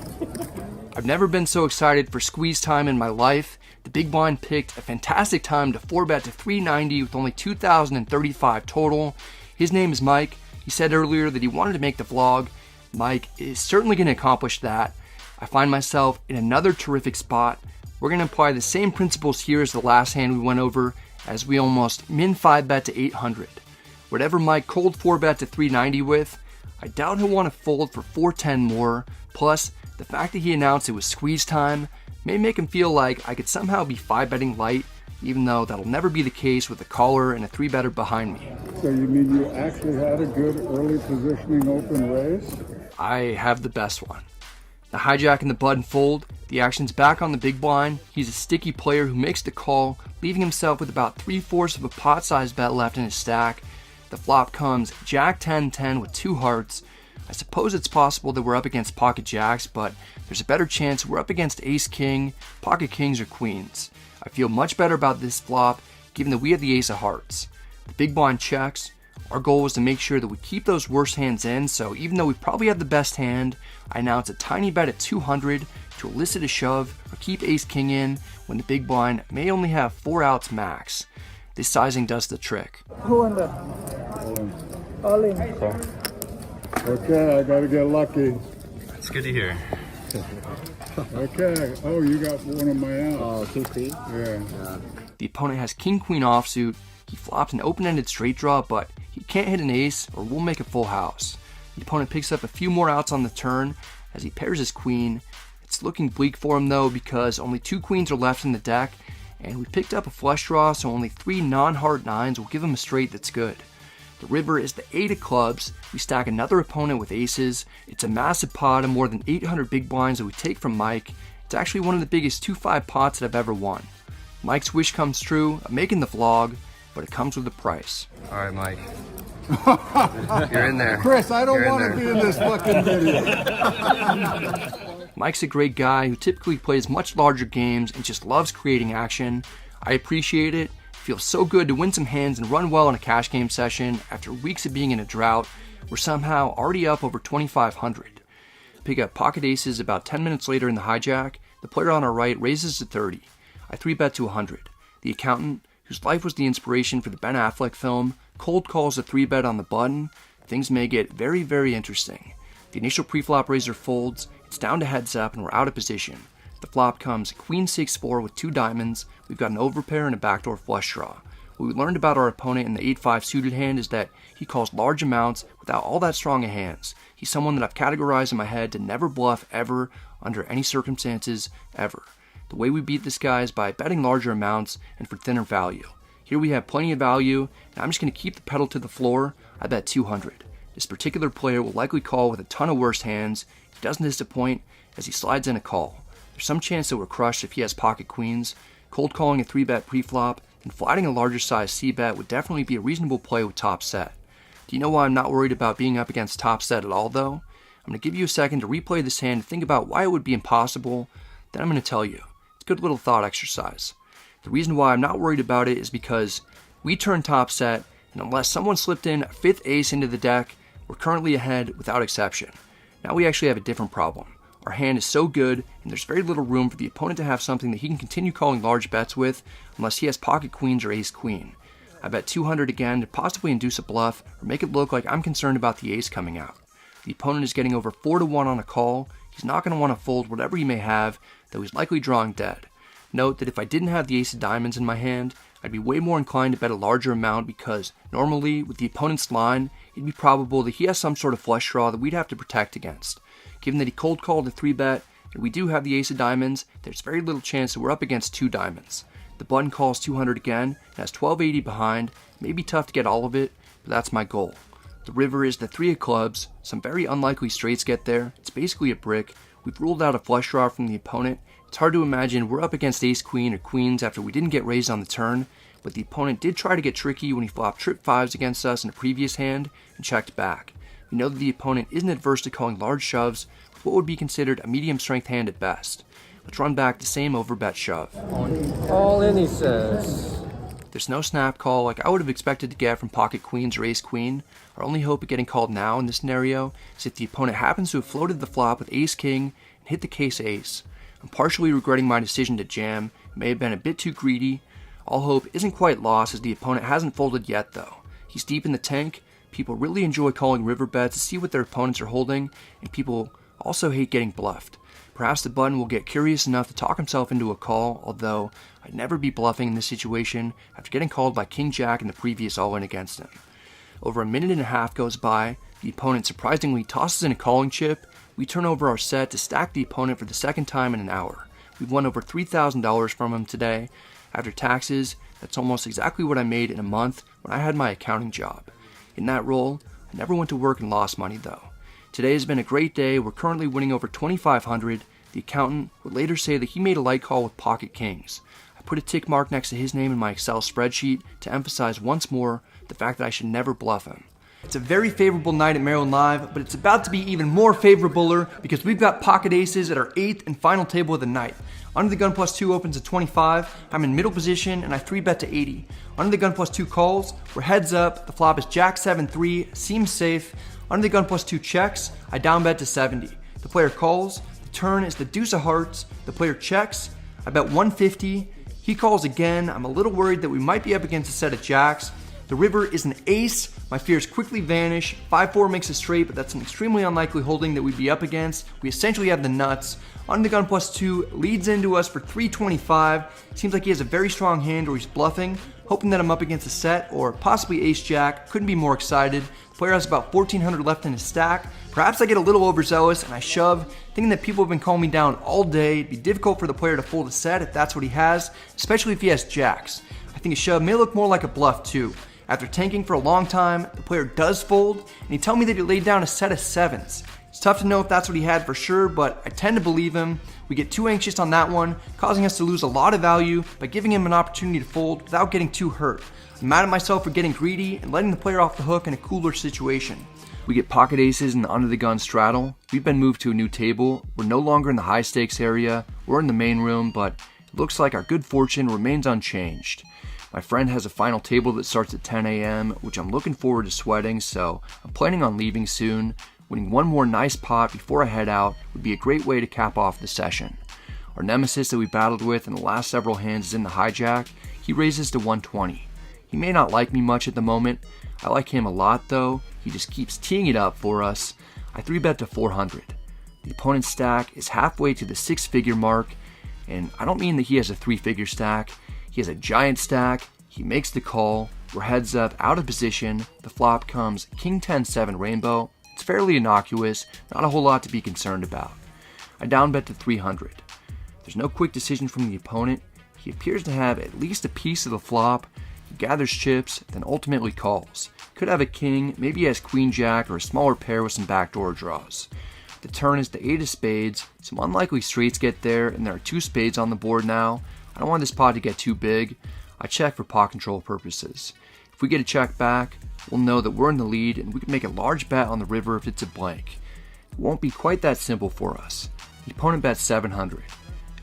I've never been so excited for squeeze time in my life. The big blind picked a fantastic time to 4-bet to 390 with only 2,035 total. His name is Mike. He said earlier that he wanted to make the vlog. Mike is certainly going to accomplish that. I find myself in another terrific spot. We're going to apply the same principles here as the last hand we went over, as we almost min 5-bet to 800. Whatever Mike cold 4-bet to 390 with, I doubt he'll want to fold for 410 more. Plus, the fact that he announced it was squeeze time may make him feel like I could somehow be 5-betting light, even though that'll never be the case with a caller and a 3-better behind me. So you mean you actually had a good early positioning open race? I have the best one. The hijack and the button fold. The action's back on the big blind. He's a sticky player who makes the call, leaving himself with about 3/4 of a pot-sized bet left in his stack. The flop comes Jack 10-10 with 2 hearts. I suppose it's possible that we're up against pocket jacks, but there's a better chance we're up against ace-king, pocket kings, or queens. I feel much better about this flop, given that we have the ace of hearts. The big blind checks. Our goal was to make sure that we keep those worst hands in, so even though we probably have the best hand, I announce a tiny bet at 200 to elicit a shove or keep ace-king in when the big blind may only have 4 outs max. This sizing does the trick. 200. All in. Okay, I gotta get lucky. It's good to hear. Okay. Oh, you got one of my outs. Oh, king queen? Yeah. The opponent has king-queen offsuit. He flops an open-ended straight draw, but he can't hit an ace or we'll make a full house. The opponent picks up a few more outs on the turn as he pairs his queen. It's looking bleak for him though, because only 2 queens are left in the deck, and we picked up a flush draw, so only 3 non-heart 9s will give him a straight that's good. The river is the 8 of clubs. We stack another opponent with aces. It's a massive pot of more than 800 big blinds that we take from Mike. It's actually one of the biggest 2-5 pots that I've ever won. Mike's wish comes true. I'm making the vlog, but it comes with a price. All right, Mike. You're in there. Chris, I don't want to be in this fucking video. Mike's a great guy who typically plays much larger games and just loves creating action. I appreciate it. It feels so good to win some hands and run well in a cash game session after weeks of being in a drought. We're somehow already up over 2,500. Pick up pocket aces about 10 minutes later in the hijack. The player on our right raises to 30. I 3-bet to 100. The accountant, whose life was the inspiration for the Ben Affleck film, cold calls a 3-bet on the button. Things may get very, very interesting. The initial preflop raiser folds. It's down to heads up and we're out of position. The flop comes queen 6-4 with 2 diamonds. We've got an overpair and a backdoor flush draw. What we learned about our opponent in the 8-5 suited hand is that he calls large amounts without all that strong of hands. He's someone that I've categorized in my head to never bluff ever, under any circumstances, ever. The way we beat this guy is by betting larger amounts and for thinner value. Here we have plenty of value, and I'm just going to keep the pedal to the floor. I bet 200. This particular player will likely call with a ton of worse hands. He doesn't disappoint as he slides in a call. There's some chance that we're crushed if he has pocket queens. Cold calling a 3-bet preflop and flatting a larger size c-bet would definitely be a reasonable play with top set. Do you know why I'm not worried about being up against top set at all though? I'm going to give you a second to replay this hand and think about why it would be impossible. Then I'm going to tell you. It's a good little thought exercise. The reason why I'm not worried about it is because we turn top set, and unless someone slipped in a 5th ace into the deck, we're currently ahead without exception. Now we actually have a different problem. Our hand is so good, and there's very little room for the opponent to have something that he can continue calling large bets with unless he has pocket queens or ace queen. I bet 200 again to possibly induce a bluff or make it look like I'm concerned about the ace coming out. The opponent is getting over 4-1 on a call. He's not going to want to fold whatever he may have, though he's likely drawing dead. Note that if I didn't have the ace of diamonds in my hand, I'd be way more inclined to bet a larger amount because normally with the opponent's line, it'd be probable that he has some sort of flush draw that we'd have to protect against. Given that he cold called a 3-bet, and we do have the ace of diamonds, there's very little chance that we're up against 2 diamonds. The button calls 200 again, and has 1280 behind. It may be tough to get all of it, but that's my goal. The river is the 3 of clubs. Some very unlikely straights get there. It's basically a brick. We've ruled out a flush draw from the opponent. It's hard to imagine we're up against ace queen or queens after we didn't get raised on the turn, but the opponent did try to get tricky when he flopped trip 5s against us in a previous hand and checked back. We know that the opponent isn't adverse to calling large shoves with what would be considered a medium strength hand at best. Let's run back the same overbet shove. All in, he says. There's no snap call like I would have expected to get from pocket queens or ace queen. Our only hope of getting called now in this scenario is if the opponent happens to have floated the flop with ace king and hit the case ace. I'm partially regretting my decision to jam. It may have been a bit too greedy. All hope isn't quite lost as the opponent hasn't folded yet though. He's deep in the tank. People really enjoy calling river bets to see what their opponents are holding, and people also hate getting bluffed. Perhaps the button will get curious enough to talk himself into a call, although I'd never be bluffing in this situation after getting called by King Jack in the previous all-in against him. Over a minute and a half goes by, the opponent surprisingly tosses in a calling chip. We turn over our set to stack the opponent for the second time in an hour. We've won over $3,000 from him today. After taxes, that's almost exactly what I made in a month when I had my accounting job. In that role, I never went to work and lost money though. Today has been a great day. We're currently winning over $2,500. The accountant would later say that he made a light call with pocket kings. I put a tick mark next to his name in my Excel spreadsheet to emphasize once more the fact that I should never bluff him. It's a very favorable night at Maryland Live, but it's about to be even more favorabler because we've got pocket aces at our 8th and final table of the night. Under the gun plus 2 opens at 25. I'm in middle position and I 3-bet to 80. Under the gun plus 2 calls, we're heads up. The flop is Jack 7-3, seems safe. Under the gun plus 2 checks, I down bet to 70. The player calls. The turn is the deuce of hearts. The player checks. I bet 150. He calls again. I'm a little worried that we might be up against a set of jacks. The river is an ace. My fears quickly vanish. 5-4 makes a straight, but that's an extremely unlikely holding that we'd be up against. We essentially have the nuts. Under the gun plus 2 leads into us for 325. Seems like he has a very strong hand or he's bluffing. Hoping that I'm up against a set or possibly ace jack. Couldn't be more excited. player has about 1,400 left in his stack. Perhaps I get a little overzealous and I shove, thinking that people have been calling me down all day. It'd be difficult for the player to fold a set if that's what he has, especially if he has jacks. I think a shove may look more like a bluff too. After tanking for a long time, the player does fold, and he told me that he laid down a set of sevens. It's tough to know if that's what he had for sure, but I tend to believe him. We get too anxious on that one, causing us to lose a lot of value by giving him an opportunity to fold without getting too hurt. I'm mad at myself for getting greedy and letting the player off the hook in a cooler situation. We get pocket aces in the under the gun straddle. We've been moved to a new table. We're no longer in the high stakes area. We're in the main room, but it looks like our good fortune remains unchanged. My friend has a final table that starts at 10 a.m., which I'm looking forward to sweating, so I'm planning on leaving soon. Winning one more nice pot before I head out would be a great way to cap off the session. Our nemesis that we battled with in the last several hands is in the hijack. He raises to 120. He may not like me much at the moment. I like him a lot though. He just keeps teeing it up for us. I 3-bet to 400. The opponent's stack is halfway to the 6-figure mark, and I don't mean that he has a 3-figure stack. He has a giant stack. He makes the call. We're heads up, out of position. The flop comes King 10-7 rainbow. It's fairly innocuous, not a whole lot to be concerned about. I down bet to 300. There's no quick decision from the opponent. He appears to have at least a piece of the flop. He gathers chips, then ultimately calls. Could have a king, maybe he has queen jack or a smaller pair with some backdoor draws. The turn is the 8 of spades. Some unlikely straights get there, and there are 2 spades on the board now. I don't want this pot to get too big. I check for pot control purposes. If we get a check back, we'll know that we're in the lead and we can make a large bet on the river if it's a blank. It won't be quite that simple for us. The opponent bets 700. It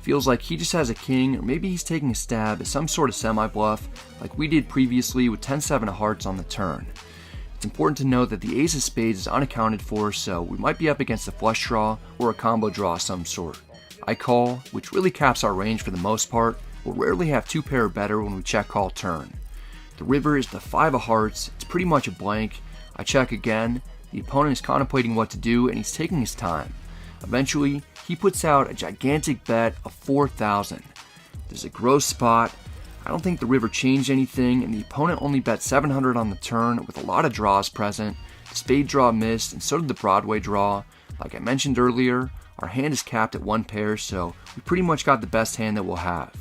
feels like he just has a king, or maybe he's taking a stab at some sort of semi-bluff like we did previously with 10-7 of hearts on the turn. It's important to note that the ace of spades is unaccounted for, so we might be up against a flush draw or a combo draw of some sort. I call, which really caps our range for the most part. We'll rarely have 2 pair or better when we check call turn. The river is the 5 of hearts. It's pretty much a blank. I check again. The opponent is contemplating what to do and he's taking his time. Eventually, he puts out a gigantic bet of 4,000. There's a gross spot. I don't think the river changed anything, and the opponent only bet 700 on the turn with a lot of draws present. The spade draw missed, and so did the Broadway draw. Like I mentioned earlier, our hand is capped at 1 pair, so we pretty much got the best hand that we'll have.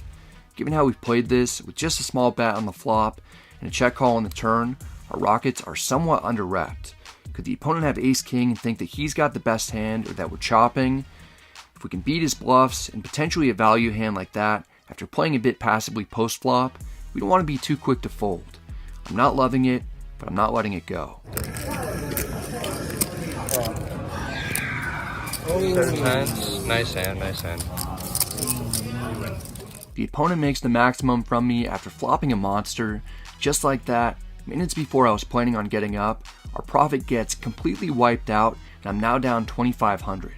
Given how we've played this, with just a small bet on the flop and a check call on the turn, our rockets are somewhat under-repped. Could the opponent have ace-king and think that he's got the best hand, or that we're chopping? If we can beat his bluffs and potentially a value hand like that, after playing a bit passively post-flop, we don't want to be too quick to fold. I'm not loving it, but I'm not letting it go. 7 nice hand, nice hand. The opponent makes the maximum from me after flopping a monster. Just like that, minutes before I was planning on getting up, our profit gets completely wiped out, and I'm now down 2,500.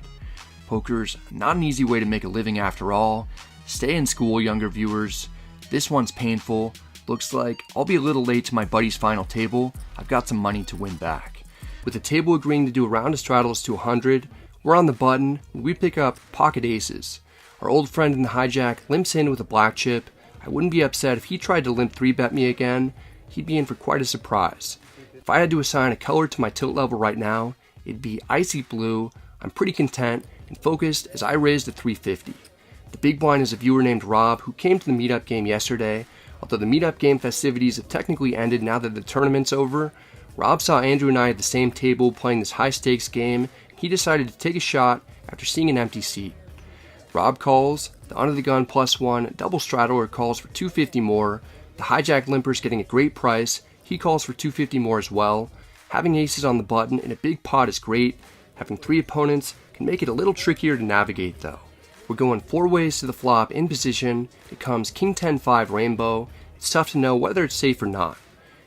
Poker's not an easy way to make a living after all. Stay in school, younger viewers. This one's painful. Looks like I'll be a little late to my buddy's final table. I've got some money to win back. With the table agreeing to do a round of straddles to 100, we're on the button when we pick up pocket aces. Our old friend in the hijack limps in with a black chip. I wouldn't be upset if he tried to limp 3-bet me again. He'd be in for quite a surprise. If I had to assign a color to my tilt level right now, it'd be icy blue. I'm pretty content and focused as I raise to 350. The big blind is a viewer named Rob who came to the meetup game yesterday. Although the meetup game festivities have technically ended now that the tournament's over, Rob saw Andrew and I at the same table playing this high stakes game. He decided to take a shot after seeing an empty seat. Rob calls, the under the gun +1 double straddler calls for 250 more. The hijack limper's getting a great price. He calls for 250 more as well. Having aces on the button in a big pot is great. Having 3 opponents can make it a little trickier to navigate though. We're going 4 ways to the flop in position. It comes King 10-5 rainbow. It's tough to know whether it's safe or not.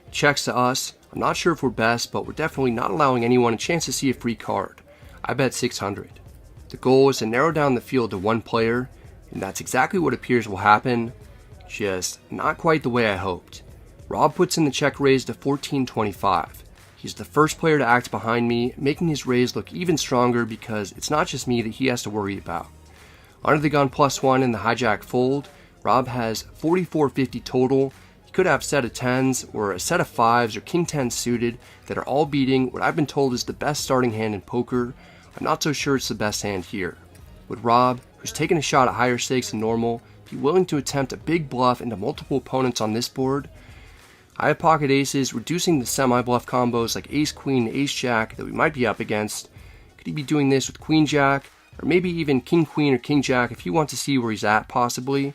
It checks to us. I'm not sure if we're best, but we're definitely not allowing anyone a chance to see a free card. I bet 600. The goal is to narrow down the field to 1 player, and that's exactly what appears will happen. Just not quite the way I hoped. Rob puts in the check raise to 1425. He's the first player to act behind me, making his raise look even stronger because it's not just me that he has to worry about. Under the gun +1 in the hijack fold, Rob has 4450 total. He could have a set of 10s or a set of 5s or king 10 suited that are all beating what I've been told is the best starting hand in poker. I'm not so sure it's the best hand here. Would Rob, who's taken a shot at higher stakes than normal, be willing to attempt a big bluff into multiple opponents on this board? I have pocket aces, reducing the semi-bluff combos like ace-queen and ace-jack that we might be up against. Could he be doing this with queen-jack, or maybe even king-queen or king-jack if you want to see where he's at possibly?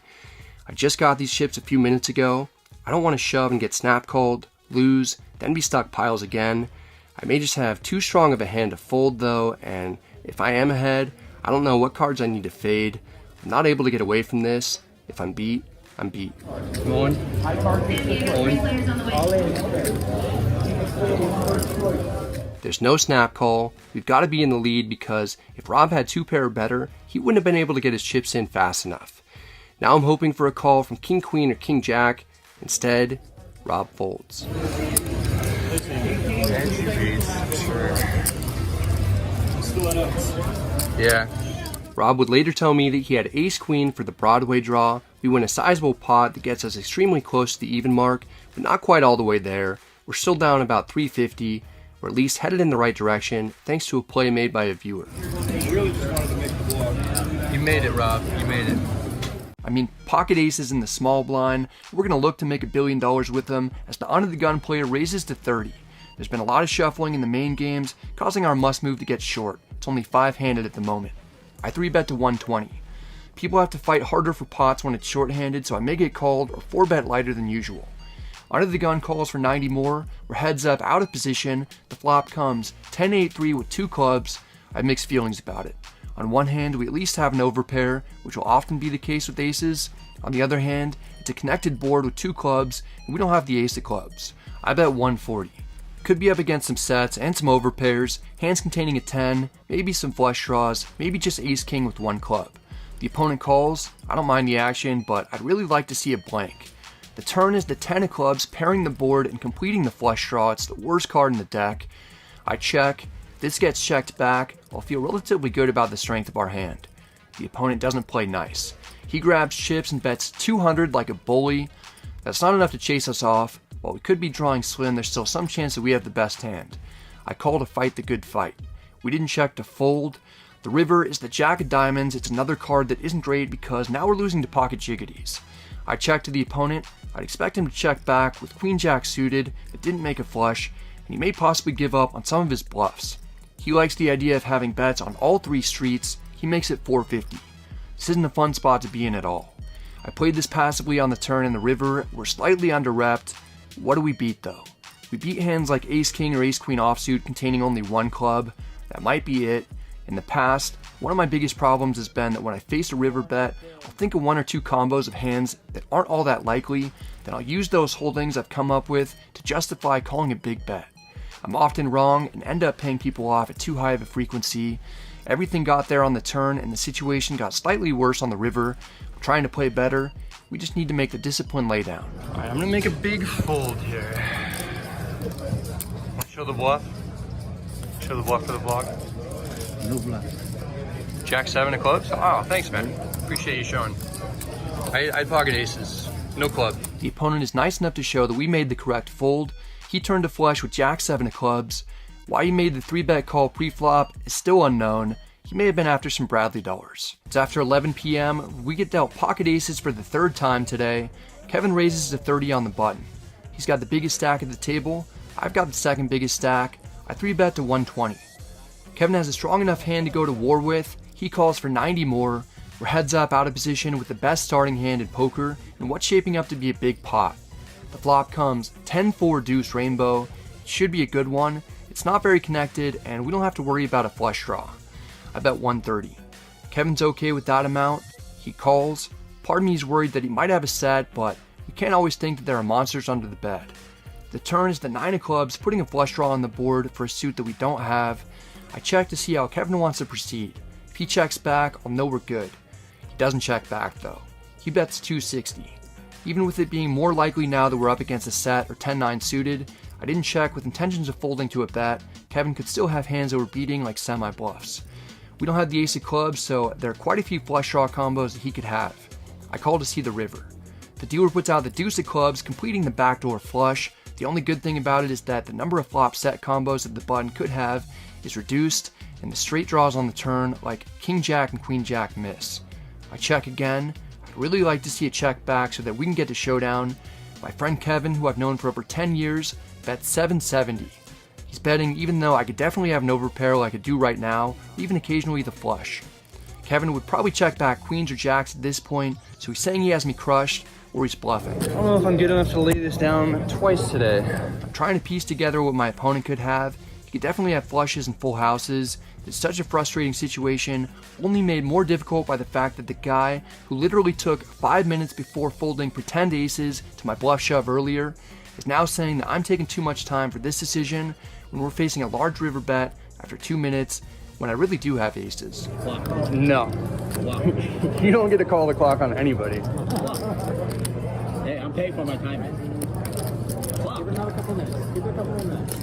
I just got these chips a few minutes ago. I don't want to shove and get snap called, lose, then be stuck piles again. I may just have too strong of a hand to fold though, and if I am ahead, I don't know what cards I need to fade. I'm not able to get away from this. If I'm beat, I'm beat. Come on. There's no snap call. We've got to be in the lead because if Rob had 2 pair or better, he wouldn't have been able to get his chips in fast enough. Now I'm hoping for a call from king queen or king jack. Instead, Rob folds. Yeah. Rob would later tell me that he had ace queen for the Broadway draw. We win a sizable pot that gets us extremely close to the even mark, but not quite all the way there. We're still down about 350, or at least headed in the right direction, thanks to a play made by a viewer. You made it, Rob. You made it. I mean, pocket aces in the small blind. We're going to look to make $1 billion with them as the under the gun player raises to 30. There's been a lot of shuffling in the main games, causing our must move to get short. It's only 5-handed at the moment. I 3-bet to 120. People have to fight harder for pots when it's short-handed, so I may get called or 4-bet lighter than usual. Under the gun calls for 90 more. We're heads up, out of position. The flop comes 10-8-3 with 2 clubs. I have mixed feelings about it. On one hand, we at least have an overpair, which will often be the case with aces. On the other hand, it's a connected board with 2 clubs, and we don't have the ace of clubs. I bet 140. Could be up against some sets and some overpairs, hands containing a 10, maybe some flush draws, maybe just ace-king with 1 club. The opponent calls. I don't mind the action, but I'd really like to see a blank. The turn is the 10 of clubs pairing the board and completing the flush draw. It's the worst card in the deck. I check. If this gets checked back, I'll feel relatively good about the strength of our hand. The opponent doesn't play nice. He grabs chips and bets 200 like a bully. That's not enough to chase us off. While we could be drawing slim, there's still some chance that we have the best hand. I call to fight the good fight. We didn't check to fold. The river is the jack of diamonds. It's another card that isn't great because now we're losing to pocket jiggities. I check to the opponent. I'd expect him to check back with queen jack suited that didn't make a flush, and he may possibly give up on some of his bluffs. He likes the idea of having bets on all 3 streets. He makes it 450. This isn't a fun spot to be in at all. I played this passively on the turn in the river. We're slightly under-repped. What do we beat though? We beat hands like ace-king or ace-queen offsuit containing only 1 club. That might be it. In the past, one of my biggest problems has been that when I face a river bet, I'll think of 1 or 2 combos of hands that aren't all that likely, then I'll use those holdings I've come up with to justify calling a big bet. I'm often wrong and end up paying people off at too high of a frequency. Everything got there on the turn and the situation got slightly worse on the river. We're trying to play better. We just need to make the discipline lay down. All right, I'm gonna make a big fold here. Want to show the bluff? Show the bluff for the vlog. No bluff. Jack 7 of clubs? Oh, thanks, man. Appreciate you showing. I'd pocket aces. No club. The opponent is nice enough to show that we made the correct fold. He turned to flush with Jack 7 of clubs. Why he made the 3-bet call pre-flop is still unknown. He may have been after some Bradley dollars. It's after 11 p.m. We get dealt pocket aces for the 3rd time today. Kevin raises to 30 on the button. He's got the biggest stack at the table. I've got the 2nd biggest stack. I 3-bet to 120. Kevin has a strong enough hand to go to war with. He calls for 90 more. We're heads up, out of position with the best starting hand in poker and what's shaping up to be a big pot. The flop comes 10-4 deuce rainbow. It should be a good one. It's not very connected and we don't have to worry about a flush draw. I bet 130. Kevin's okay with that amount. He calls. Part of me is worried that he might have a set, but we can't always think that there are monsters under the bed. The turn is the 9 of clubs, putting a flush draw on the board for a suit that we don't have. I check to see how Kevin wants to proceed. If he checks back, I'll know we're good. He doesn't check back though. He bets 260. Even with it being more likely now that we're up against a set or 10-9 suited, I didn't check with intentions of folding to a bet. Kevin could still have hands that were beating like semi-bluffs. We don't have the ace of clubs, so there are quite a few flush draw combos that he could have. I call to see the river. The dealer puts out the deuce of clubs, completing the backdoor flush. The only good thing about it is that the number of flop set combos that the button could have is reduced, and the straight draws on the turn, like king jack and queen jack, miss. I check again. I'd really like to see a check back so that we can get to showdown. My friend Kevin, who I've known for over 10 years, bets 770. He's betting even though I could definitely have an overpair like I do right now, even occasionally the flush. Kevin would probably check back queens or jacks at this point, so he's saying he has me crushed, or he's bluffing. I don't know if I'm good enough to lay this down twice today. I'm trying to piece together what my opponent could have. He could definitely have flushes and full houses. It's such a frustrating situation, only made more difficult by the fact that the guy who literally took 5 minutes before folding pretend aces to my bluff shove earlier is now saying that I'm taking too much time for this decision when we're facing a large river bet after 2 minutes when I really do have aces. No. You don't get to call the clock on anybody. Hey, I'm paying for my time, man. Give it another couple minutes. Give it a couple more minutes.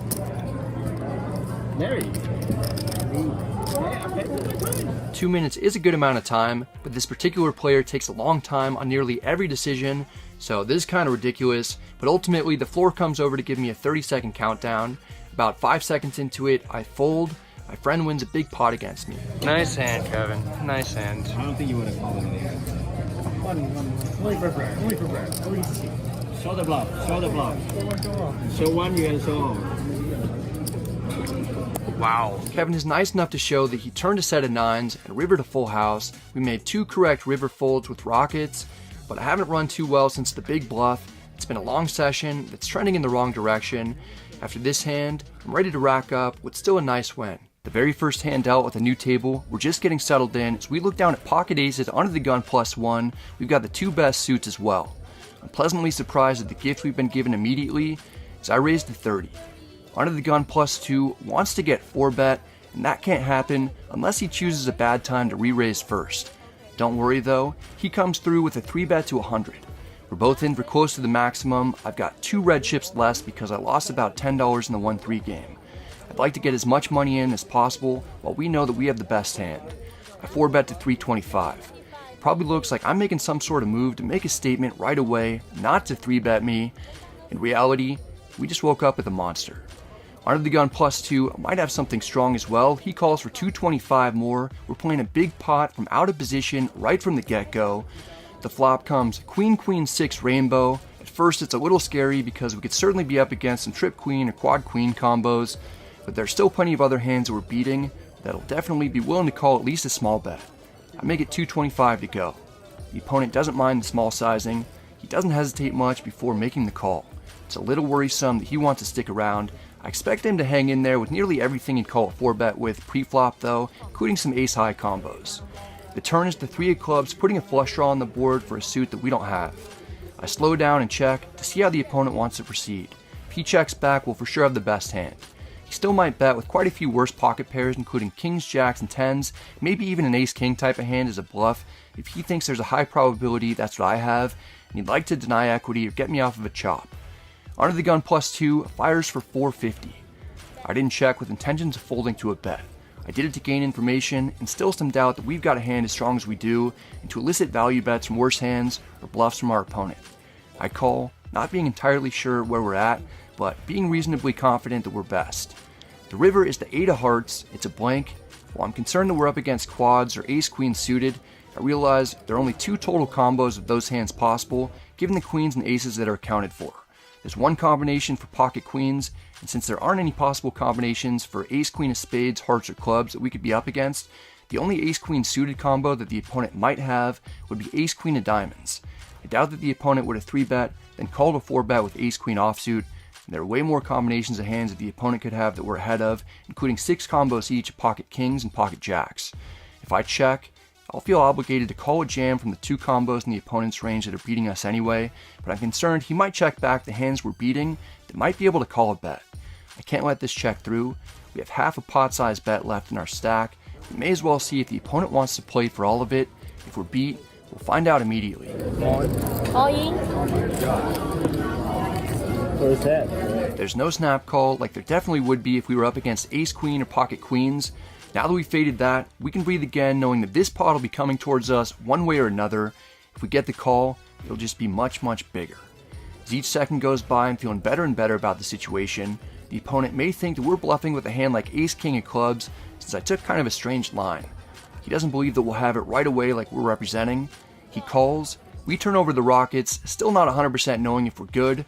Mary. Hey, I'm paying for my time. 2 minutes is a good amount of time, but this particular player takes a long time on nearly every decision, so this is kind of ridiculous, but ultimately the floor comes over to give me a 30-second countdown. About 5 seconds into it, I fold. My friend wins a big pot against me. Nice hand, Kevin. Nice hand. I don't think you would have called anything. Only for Brad. Only for Brad. Show the bluff. Show the bluff. Show one, you gotta show all. Wow. Kevin is nice enough to show that he turned a set of nines and rivered a full house. We made 2 correct river folds with rockets, but I haven't run too well since the big bluff. It's been a long session that's trending in the wrong direction. After this hand, I'm ready to rack up with still a nice win. The very first hand dealt with a new table, we're just getting settled in as we look down at pocket aces under the gun +1. We've got the 2 best suits as well. I'm pleasantly surprised at the gift we've been given immediately as I raised to 30. Under the gun +2 wants to get 4-bet, and that can't happen unless he chooses a bad time to re-raise first. Don't worry though, he comes through with a 3-bet to 100. We're both in for close to the maximum. I've got 2 red chips less because I lost about $10 in the 1-3 game. I'd like to get as much money in as possible while we know that we have the best hand. I 4-bet to 325. Probably looks like I'm making some sort of move to make a statement right away, not to 3-bet me. In reality, we just woke up with a monster. Under the gun +2 might have something strong as well. He calls for 225 more. We're playing a big pot from out of position right from the get-go. The flop comes queen, queen, 6 rainbow. At first it's a little scary because we could certainly be up against some trip queen or quad queen combos, but there's still plenty of other hands that we're beating that'll definitely be willing to call at least a small bet. I make it 225 to go. The opponent doesn't mind the small sizing. He doesn't hesitate much before making the call. It's a little worrisome that he wants to stick around. I expect him to hang in there with nearly everything he'd call a 4-bet with pre-flop though, including some ace-high combos. The turn is the 3 of clubs, putting a flush draw on the board for a suit that we don't have. I slow down and check to see how the opponent wants to proceed. If he checks back, we'll for sure have the best hand. He still might bet with quite a few worse pocket pairs, including kings, jacks, and 10s, maybe even an ace-king type of hand as a bluff, if he thinks there's a high probability that's what I have, and he'd like to deny equity or get me off of a chop. Under the gun +2 fires for 450. I didn't check with intentions of folding to a bet. I did it to gain information, instill some doubt that we've got a hand as strong as we do, and to elicit value bets from worse hands or bluffs from our opponent. I call, not being entirely sure where we're at, but being reasonably confident that we're best. The river is the 8 of hearts, it's a blank. While I'm concerned that we're up against quads or ace-queen suited, I realize there are only 2 total combos of those hands possible, given the queens and aces that are accounted for. There's 1 combination for pocket queens, and since there aren't any possible combinations for ace-queen of spades, hearts, or clubs that we could be up against, the only ace-queen suited combo that the opponent might have would be ace-queen of diamonds. I doubt that the opponent would have 3-bet, then called a 4-bet with ace-queen offsuit, and there are way more combinations of hands that the opponent could have that we're ahead of, including 6 combos each of pocket kings and pocket jacks. If I check, I'll feel obligated to call a jam from the 2 combos in the opponent's range that are beating us anyway, but I'm concerned he might check back the hands we're beating that might be able to call a bet. I can't let this check through. We have half a pot-sized bet left in our stack. We may as well see if the opponent wants to play for all of it. If we're beat, we'll find out immediately. All in. What is that? There's no snap call like there definitely would be if we were up against ace-queen or pocket queens. Now that we've faded that, we can breathe again knowing that this pot will be coming towards us one way or another. If we get the call, it'll just be much, much bigger. As each second goes by, I'm feeling better and better about the situation. The opponent may think that we're bluffing with a hand like ace-king of clubs, since I took kind of a strange line. He doesn't believe that we'll have it right away like we're representing. He calls, we turn over the rockets, still not 100% knowing if we're good,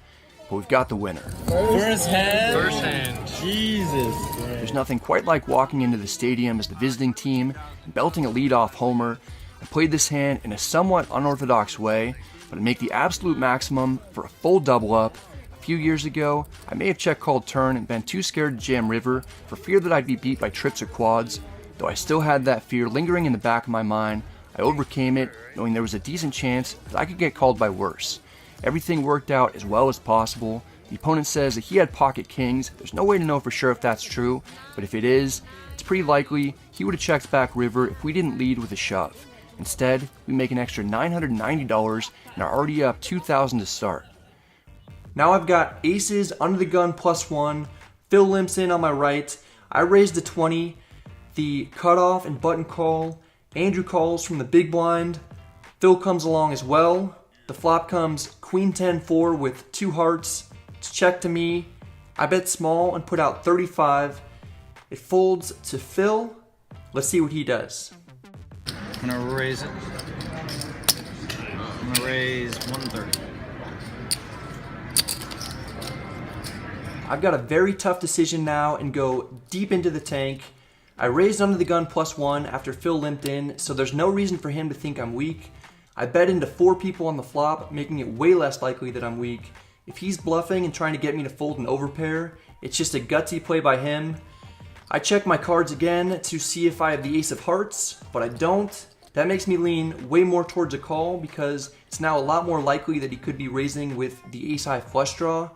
but we've got the winner. First hand. First hand. Jesus. There's nothing quite like walking into the stadium as the visiting team and belting a lead-off homer. I played this hand in a somewhat unorthodox way, but I make the absolute maximum for a full double-up. A few years ago, I may have check-called turn and been too scared to jam river for fear that I'd be beat by trips or quads. Though I still had that fear lingering in the back of my mind, I overcame it, knowing there was a decent chance that I could get called by worse. Everything worked out as well as possible. The opponent says that he had pocket kings. There's no way to know for sure if that's true, but if it is, it's pretty likely he would have checked back river if we didn't lead with a shove. Instead, we make an extra $990 and are already up $2,000 to start. Now I've got aces under the gun +1, Phil limps in on my right, I raised to 20, the cutoff and button call, Andrew calls from the big blind, Phil comes along as well, the flop comes queen 10-4 with 2 hearts, it's check to me, I bet small and put out 35, it folds to Phil, let's see what he does. I'm gonna raise it, I'm gonna raise 130. I've got a very tough decision now and go deep into the tank. I raised under the gun +1 after Phil limped in, so there's no reason for him to think I'm weak. I bet into 4 people on the flop, making it way less likely that I'm weak. If he's bluffing and trying to get me to fold an overpair, it's just a gutsy play by him. I check my cards again to see if I have the ace of hearts, but I don't. That makes me lean way more towards a call because it's now a lot more likely that he could be raising with the ace-high flush draw.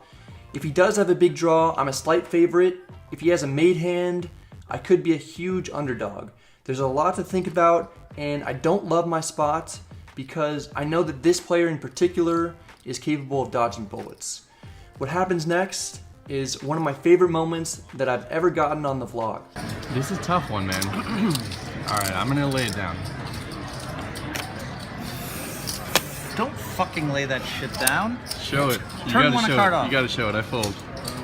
If he does have a big draw, I'm a slight favorite. If he has a made hand, I could be a huge underdog. There's a lot to think about, and I don't love my spot because I know that this player in particular is capable of dodging bullets. What happens next is one of my favorite moments that I've ever gotten on the vlog. This is a tough one, man. All right, I'm gonna lay it down. Don't fucking lay that shit down. Show it. You Turn gotta one show card it. off. You gotta show it. I fold.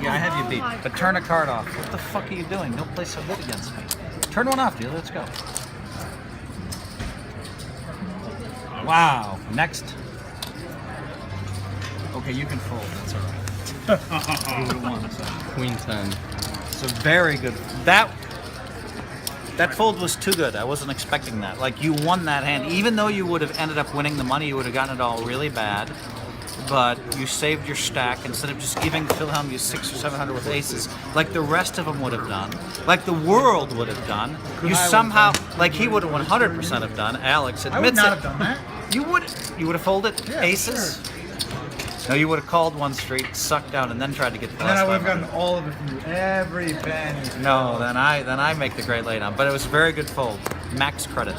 Yeah, I have you beat. But turn a card off. What the fuck are you doing? Don't play so good against me. Turn one off, dude. Let's go. Wow. Next. Okay, you can fold. That's all right. You won, so. Queen 10. So very good. That fold was too good. I wasn't expecting that. Like, you won that hand. Even though you would have ended up winning the money, you would have gotten it all really bad. But you saved your stack instead of just giving Philhelm you 600 or 700 with aces, like the rest of them would have done, like the world would have done. You somehow, like he would have 100% have done. Alex admits it. I would not have done that. You would have folded aces. Sure. No, you would have called one straight, sucked out, and then tried to get the And then last I would have 500. gotten all of it from you, every penny. No, then I make the great laydown. But it was a very good fold. Max credit.